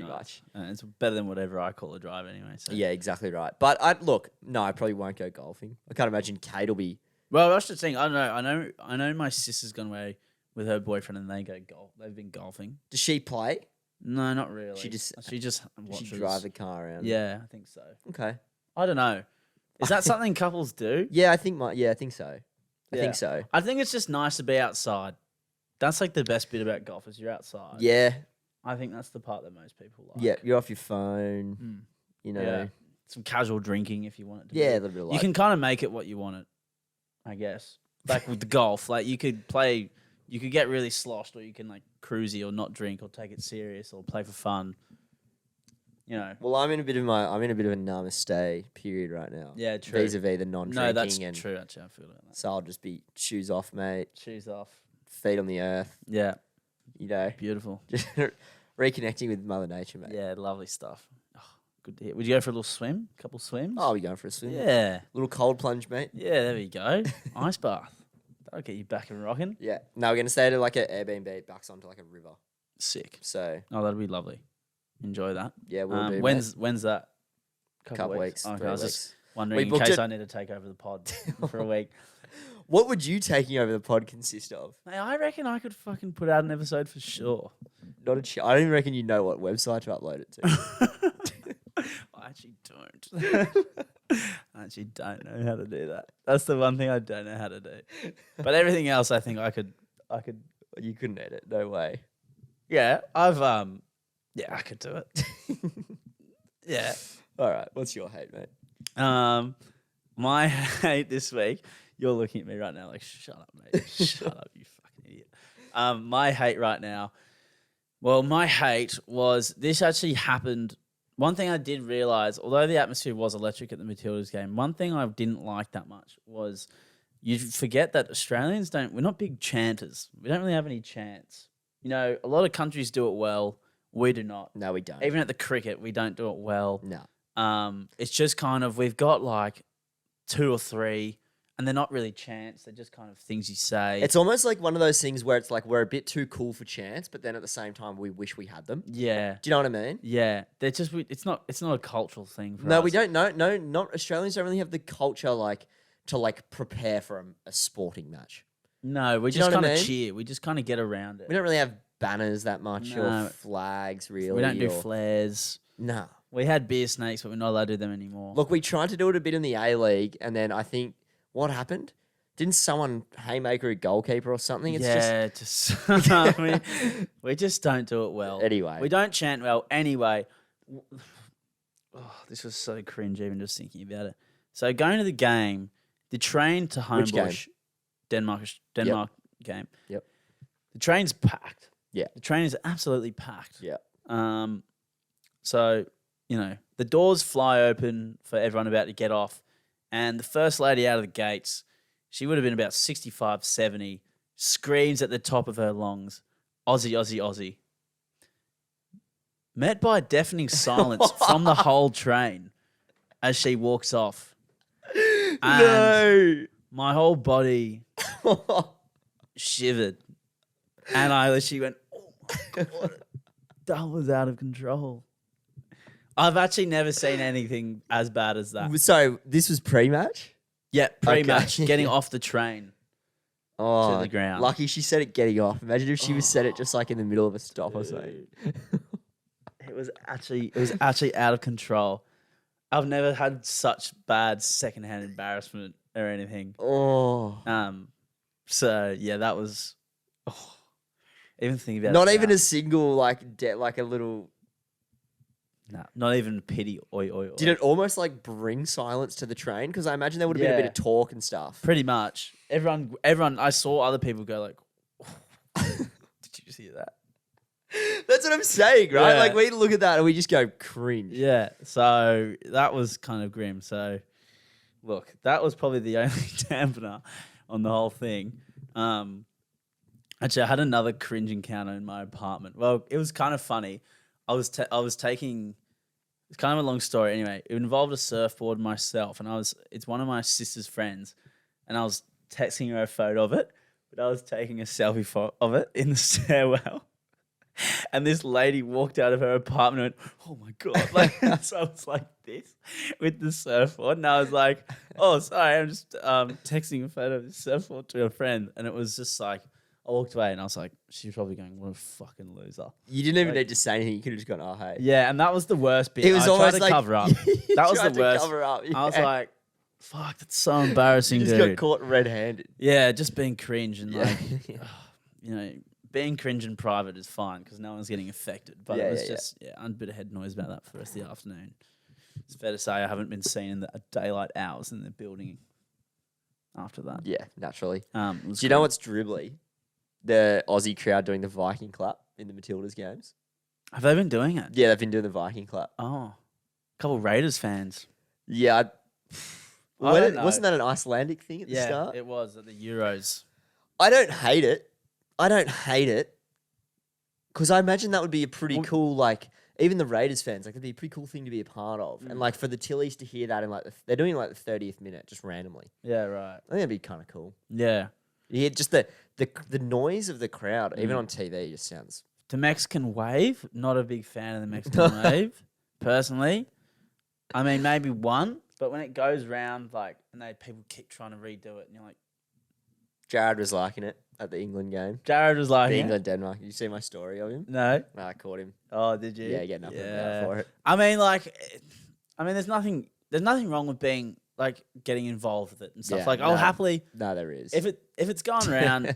Speaker 2: much.
Speaker 1: It's better than whatever I call a drive anyway. So.
Speaker 2: Yeah, exactly right. But I probably won't go golfing. I can't imagine Kate will be.
Speaker 1: Well, I was just saying, I don't know. I know my sister's gone away with her boyfriend and they go golf. They've been golfing.
Speaker 2: Does she play?
Speaker 1: No, not really.
Speaker 2: She just
Speaker 1: watches.
Speaker 2: She drive the car around.
Speaker 1: Yeah, I think so.
Speaker 2: Okay.
Speaker 1: I don't know. Is that something couples do?
Speaker 2: Yeah, I think so. I think so.
Speaker 1: I think it's just nice to be outside. That's like the best bit about golf is you're outside.
Speaker 2: Yeah.
Speaker 1: I think that's the part that most people like.
Speaker 2: Yeah, you're off your phone. You know.
Speaker 1: Yeah. Some casual drinking if you want it to
Speaker 2: Yeah,
Speaker 1: be.
Speaker 2: a little bit like.
Speaker 1: You can kind of make it what you want it, I guess. Like with the golf, like you could get really sloshed or you can like cruisy or not drink or take it serious or play for fun. You know.
Speaker 2: Well, I'm in a bit of a namaste period right now.
Speaker 1: Yeah, true.
Speaker 2: Vis-a-vis the non-drinking.
Speaker 1: No, that's true. Actually, I feel like that.
Speaker 2: So I'll just be shoes off, mate.
Speaker 1: Shoes off.
Speaker 2: Feet on the earth.
Speaker 1: Yeah.
Speaker 2: You know.
Speaker 1: Beautiful.
Speaker 2: Just reconnecting with Mother Nature, mate.
Speaker 1: Yeah, lovely stuff. Oh, good to hear. Would you go for a little swim? A couple swims?
Speaker 2: Oh, we going for a swim?
Speaker 1: Yeah.
Speaker 2: Little cold plunge, mate.
Speaker 1: Yeah, there we go. Ice bath. That'll get you back and rocking.
Speaker 2: Yeah. No, we're going to stay at like an Airbnb, backs onto like a river.
Speaker 1: Sick.
Speaker 2: So.
Speaker 1: Oh, that'll be lovely. Enjoy that.
Speaker 2: Yeah, we'll do.
Speaker 1: When's that?
Speaker 2: Couple weeks.
Speaker 1: Okay,
Speaker 2: 3
Speaker 1: I was
Speaker 2: weeks.
Speaker 1: just wondering in case I need to take over the pod for a week.
Speaker 2: What would you taking over the pod consist of?
Speaker 1: Hey, I reckon I could fucking put out an episode for sure.
Speaker 2: I don't even reckon you know what website to upload it to.
Speaker 1: I actually don't. I actually don't know how to do that. That's the one thing I don't know how to do. But everything else, I think I could.
Speaker 2: You couldn't edit. No way.
Speaker 1: Yeah, yeah, I could do it. Yeah.
Speaker 2: All right. What's your hate, mate?
Speaker 1: My hate this week. You're looking at me right now like, shut up, mate. Shut up, you fucking idiot. My hate right now. Well, my hate was this actually happened. One thing I did realize, although the atmosphere was electric at the Matildas game, one thing I didn't like that much was you forget that Australians we're not big chanters. We don't really have any chants. You know, a lot of countries do it well. We do not.
Speaker 2: No, we don't.
Speaker 1: Even at the cricket, we don't do it well.
Speaker 2: No.
Speaker 1: It's just kind of, we've got like 2 or 3, and they're not really chants. They're just kind of things you say.
Speaker 2: It's almost like one of those things where it's like we're a bit too cool for chants, but then at the same time we wish we had them.
Speaker 1: Yeah.
Speaker 2: Do you know what I mean?
Speaker 1: Yeah. They're just, it's not a cultural thing for us.
Speaker 2: No, we don't. No, not Australians don't really have the culture like to like prepare for a sporting match.
Speaker 1: No, we just kind of cheer. We just kind of get around it.
Speaker 2: We don't really have banners that much
Speaker 1: No.
Speaker 2: or flags really.
Speaker 1: We don't do flares.
Speaker 2: No.
Speaker 1: We had beer snakes, but we're not allowed to do them anymore.
Speaker 2: Look, we tried to do it a bit in the A-League, and then I think what happened? Didn't someone haymaker a goalkeeper or something? It's
Speaker 1: we just don't do it well.
Speaker 2: Anyway.
Speaker 1: We don't chant well anyway. Oh, this was so cringe even just thinking about it. So going to the game, the train to Homebush, Denmark game.
Speaker 2: Yep.
Speaker 1: The train's packed.
Speaker 2: Yeah.
Speaker 1: The train is absolutely packed.
Speaker 2: Yeah.
Speaker 1: So, you know, the doors fly open for everyone about to get off. And the first lady out of the gates, she would have been about 65, 70, screams at the top of her lungs, Aussie, Aussie, Aussie. Met by deafening silence from the whole train as she walks off. And
Speaker 2: No.
Speaker 1: my whole body shivered. And I literally went, oh my God, that was out of control. I've actually never seen anything as bad as that.
Speaker 2: So this was pre-match?
Speaker 1: Yeah, pre-match,
Speaker 2: Okay.
Speaker 1: getting off the train
Speaker 2: Oh,
Speaker 1: to the ground.
Speaker 2: lucky she said it getting off. Imagine if she was said it just like in the middle of a stop or something.
Speaker 1: It was actually out of control. I've never had such bad secondhand embarrassment or anything.
Speaker 2: Oh.
Speaker 1: So yeah, that was. Oh, even thinking about
Speaker 2: Not
Speaker 1: it
Speaker 2: even
Speaker 1: now.
Speaker 2: a single like a little.
Speaker 1: No, not even pity. Oi, oi, oi.
Speaker 2: Did it almost like bring silence to the train? Because I imagine there would have been a bit
Speaker 1: Yeah.
Speaker 2: of talk and stuff.
Speaker 1: Pretty much. Everyone. I saw other people go like, "Did you just hear that?"
Speaker 2: That's what I'm saying, right?
Speaker 1: Yeah.
Speaker 2: Like we look at that and we just go cringe.
Speaker 1: Yeah. So that was kind of grim. So look, that was probably the only dampener on the whole thing. Actually, I had another cringe encounter in my apartment. Well, it was kind of funny. I was taking. It's kind of a long story. Anyway, it involved a surfboard myself, and it's one of my sister's friends, and I was texting her a photo of it, but I was taking a selfie of it in the stairwell. And this lady walked out of her apartment and went, "Oh my God." Like, so I was like this with the surfboard. And I was like, "Oh, sorry, I'm just texting a photo of the surfboard to a friend." And it was just like, I walked away and I was like, she's probably going, "What a fucking loser."
Speaker 2: You didn't even need to say anything. You could have just gone, "Oh, hey."
Speaker 1: Yeah, and that was the worst bit.
Speaker 2: It was
Speaker 1: I
Speaker 2: almost
Speaker 1: tried to
Speaker 2: like
Speaker 1: cover up.
Speaker 2: you
Speaker 1: That was the
Speaker 2: tried to
Speaker 1: worst.
Speaker 2: cover up,
Speaker 1: I was
Speaker 2: yeah.
Speaker 1: like, fuck, that's so embarrassing,
Speaker 2: You just
Speaker 1: dude.
Speaker 2: got caught red-handed.
Speaker 1: Yeah, just being cringe and like,
Speaker 2: Yeah.
Speaker 1: you know, being cringe in private is fine because no one's getting affected. But
Speaker 2: Yeah,
Speaker 1: it was
Speaker 2: yeah,
Speaker 1: just, a bit of head noise about that for the rest of the afternoon. It's fair to say I haven't been seen in the daylight hours in the building after that.
Speaker 2: Yeah, naturally.
Speaker 1: Do
Speaker 2: Do you know what's dribbly? The Aussie crowd doing the Viking clap in the Matildas games.
Speaker 1: Have they been doing it?
Speaker 2: Yeah, they've been doing the Viking clap.
Speaker 1: Oh, a couple Raiders fans.
Speaker 2: Yeah.
Speaker 1: I don't know.
Speaker 2: Wasn't that an Icelandic thing at the start?
Speaker 1: It was at the Euros.
Speaker 2: I don't hate it. Because I imagine that would be a pretty cool, like, even the Raiders fans, like, that'd be a pretty cool thing to be a part of. And, like, for the Tillies to hear that in, like, they're doing, like, the 30th minute, just randomly.
Speaker 1: Yeah, right.
Speaker 2: I think that'd be kind of cool.
Speaker 1: Yeah.
Speaker 2: You hear just the noise of the crowd, even on TV, just sounds...
Speaker 1: The Mexican wave, not a big fan of the Mexican wave, personally. I mean, maybe one, but when it goes round, like, and people keep trying to redo it, and you're like,
Speaker 2: Jared was liking it at the England game.
Speaker 1: Jared was like,
Speaker 2: The England-Denmark. Did you see my story of him?
Speaker 1: No.
Speaker 2: No, I caught him.
Speaker 1: Oh, did you?
Speaker 2: Yeah, getting up and about for it.
Speaker 1: I mean, like, there's nothing wrong with being like getting involved with it and stuff.
Speaker 2: Yeah,
Speaker 1: Like, I'll
Speaker 2: no.
Speaker 1: happily
Speaker 2: No, there is.
Speaker 1: if it's going around.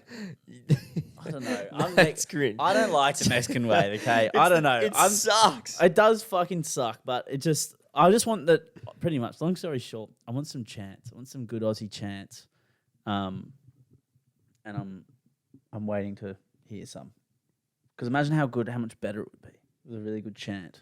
Speaker 1: I don't know.
Speaker 2: That's cringe.
Speaker 1: I don't like the Mexican wave. Okay, I don't know.
Speaker 2: It sucks.
Speaker 1: It does fucking suck, but I just want that. Pretty much. Long story short, I want some chants. I want some good Aussie chants. And I'm waiting to hear some. Because imagine how much better it would be with a really good chant.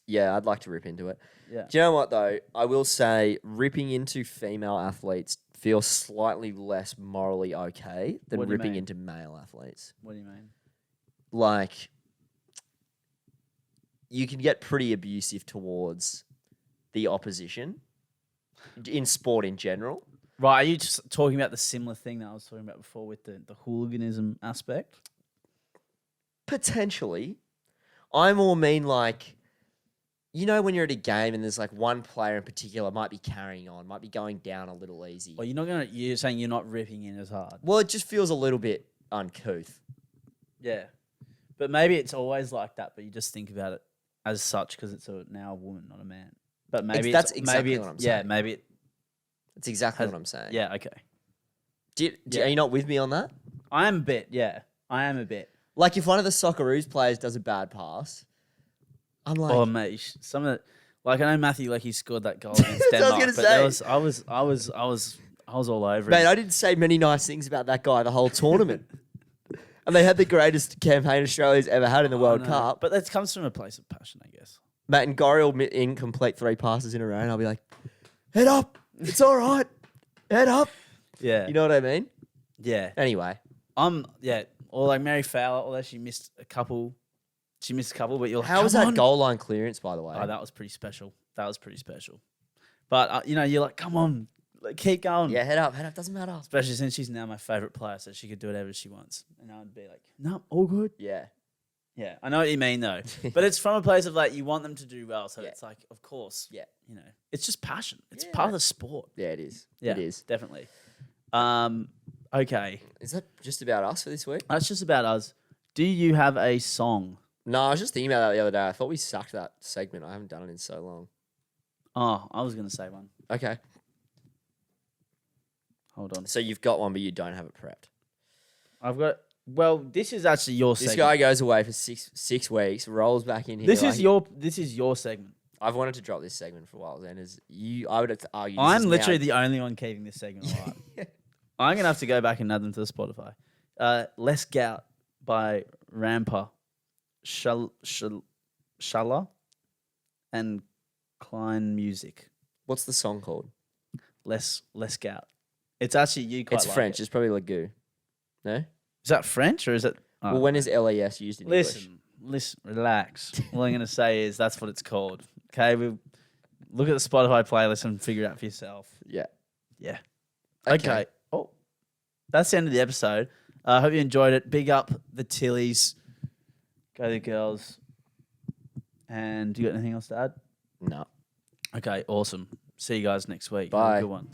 Speaker 2: Yeah, I'd like to rip into it.
Speaker 1: Yeah.
Speaker 2: Do you know what, though? I will say ripping into female athletes feels slightly less morally okay than
Speaker 1: What do you
Speaker 2: ripping
Speaker 1: mean?
Speaker 2: into male athletes.
Speaker 1: What do you mean?
Speaker 2: Like, you can get pretty abusive towards the opposition in sport in general.
Speaker 1: Right, are you just talking about the similar thing that I was talking about before with the hooliganism aspect?
Speaker 2: Potentially. I more mean like, you know, when you're at a game and there's like one player in particular might be carrying on, might be going down a little easy.
Speaker 1: Well, you're saying you're not ripping in as hard.
Speaker 2: Well, it just feels a little bit uncouth.
Speaker 1: Yeah. But maybe it's always like that, but you just think about it as such because it's now a woman, not a man. But maybe
Speaker 2: That's exactly what I'm saying.
Speaker 1: Yeah, maybe it.
Speaker 2: That's exactly what I'm saying.
Speaker 1: Yeah, okay.
Speaker 2: Are you not with me on that?
Speaker 1: I am a bit, yeah. I am a bit.
Speaker 2: Like if one of the Socceroos players does a bad pass, I'm like,
Speaker 1: Oh mate, some of the, like I know Matthew, like he scored that goal against
Speaker 2: That's what I was
Speaker 1: Denmark, but
Speaker 2: gonna
Speaker 1: there
Speaker 2: say.
Speaker 1: I was all over
Speaker 2: mate,
Speaker 1: him.
Speaker 2: I didn't say many nice things about that guy the whole tournament. And they had the greatest campaign Australia's ever had in the World
Speaker 1: I know,
Speaker 2: Cup.
Speaker 1: but that comes from a place of passion, I guess.
Speaker 2: Mate, and Gori will incomplete 3 passes in a row, and I'll be like, head up, it's all right, head up.
Speaker 1: Yeah,
Speaker 2: You know what I mean?
Speaker 1: yeah.
Speaker 2: Anyway,
Speaker 1: Or like Mary Fowler, although she missed a couple. But you're like,
Speaker 2: how was
Speaker 1: "Come
Speaker 2: that
Speaker 1: on."
Speaker 2: goal line clearance, by the way?
Speaker 1: Oh, that was pretty special. But you're like, come on, like, keep going.
Speaker 2: Yeah, head up, doesn't matter.
Speaker 1: Especially since she's now my favorite player, so she could do whatever she wants, and I'd be like, no, all good.
Speaker 2: Yeah.
Speaker 1: Yeah, I know what you mean though, but it's from a place of like you want them to do well, so
Speaker 2: Yeah.
Speaker 1: it's like, of course,
Speaker 2: Yeah.
Speaker 1: it's just passion. It's
Speaker 2: Yeah,
Speaker 1: part of the sport.
Speaker 2: Yeah, it is.
Speaker 1: Yeah,
Speaker 2: It is.
Speaker 1: definitely. Okay,
Speaker 2: Is that just about us for this week?
Speaker 1: that's just about us. Do you have a song?
Speaker 2: No, I was just thinking about that the other day. I thought we sucked that segment. I haven't done it in so long.
Speaker 1: Oh, I was gonna say one.
Speaker 2: Okay.
Speaker 1: Hold on,
Speaker 2: So you've got one, but you don't have it prepped.
Speaker 1: I've got. Well, this is actually your
Speaker 2: This
Speaker 1: segment.
Speaker 2: guy goes away for six weeks, rolls back in here.
Speaker 1: This
Speaker 2: like-
Speaker 1: is your segment.
Speaker 2: I've wanted to drop this segment for a while, then I would have to argue. This
Speaker 1: I'm
Speaker 2: is
Speaker 1: literally
Speaker 2: now,
Speaker 1: the only one keeping this segment alive. I'm gonna have to go back and add them to the Spotify. Less Gout by Rampa, Shala, and Klein Music.
Speaker 2: What's the song called?
Speaker 1: Less Gout. It's actually you quite
Speaker 2: It's
Speaker 1: like
Speaker 2: French.
Speaker 1: it.
Speaker 2: It's probably Lagou. No?
Speaker 1: Is that French or is it? Oh,
Speaker 2: Well, when is LAS used in English?
Speaker 1: Listen, relax. All I'm going to say is that's what it's called. Okay, we look at the Spotify playlist and figure it out for yourself.
Speaker 2: Yeah.
Speaker 1: Yeah. Okay. Oh, that's the end of the episode. I hope you enjoyed it. Big up the Tillies. Go the girls. And do you got anything else to add?
Speaker 2: No.
Speaker 1: Okay, awesome. See you guys next week. Have
Speaker 2: Bye.
Speaker 1: a good one.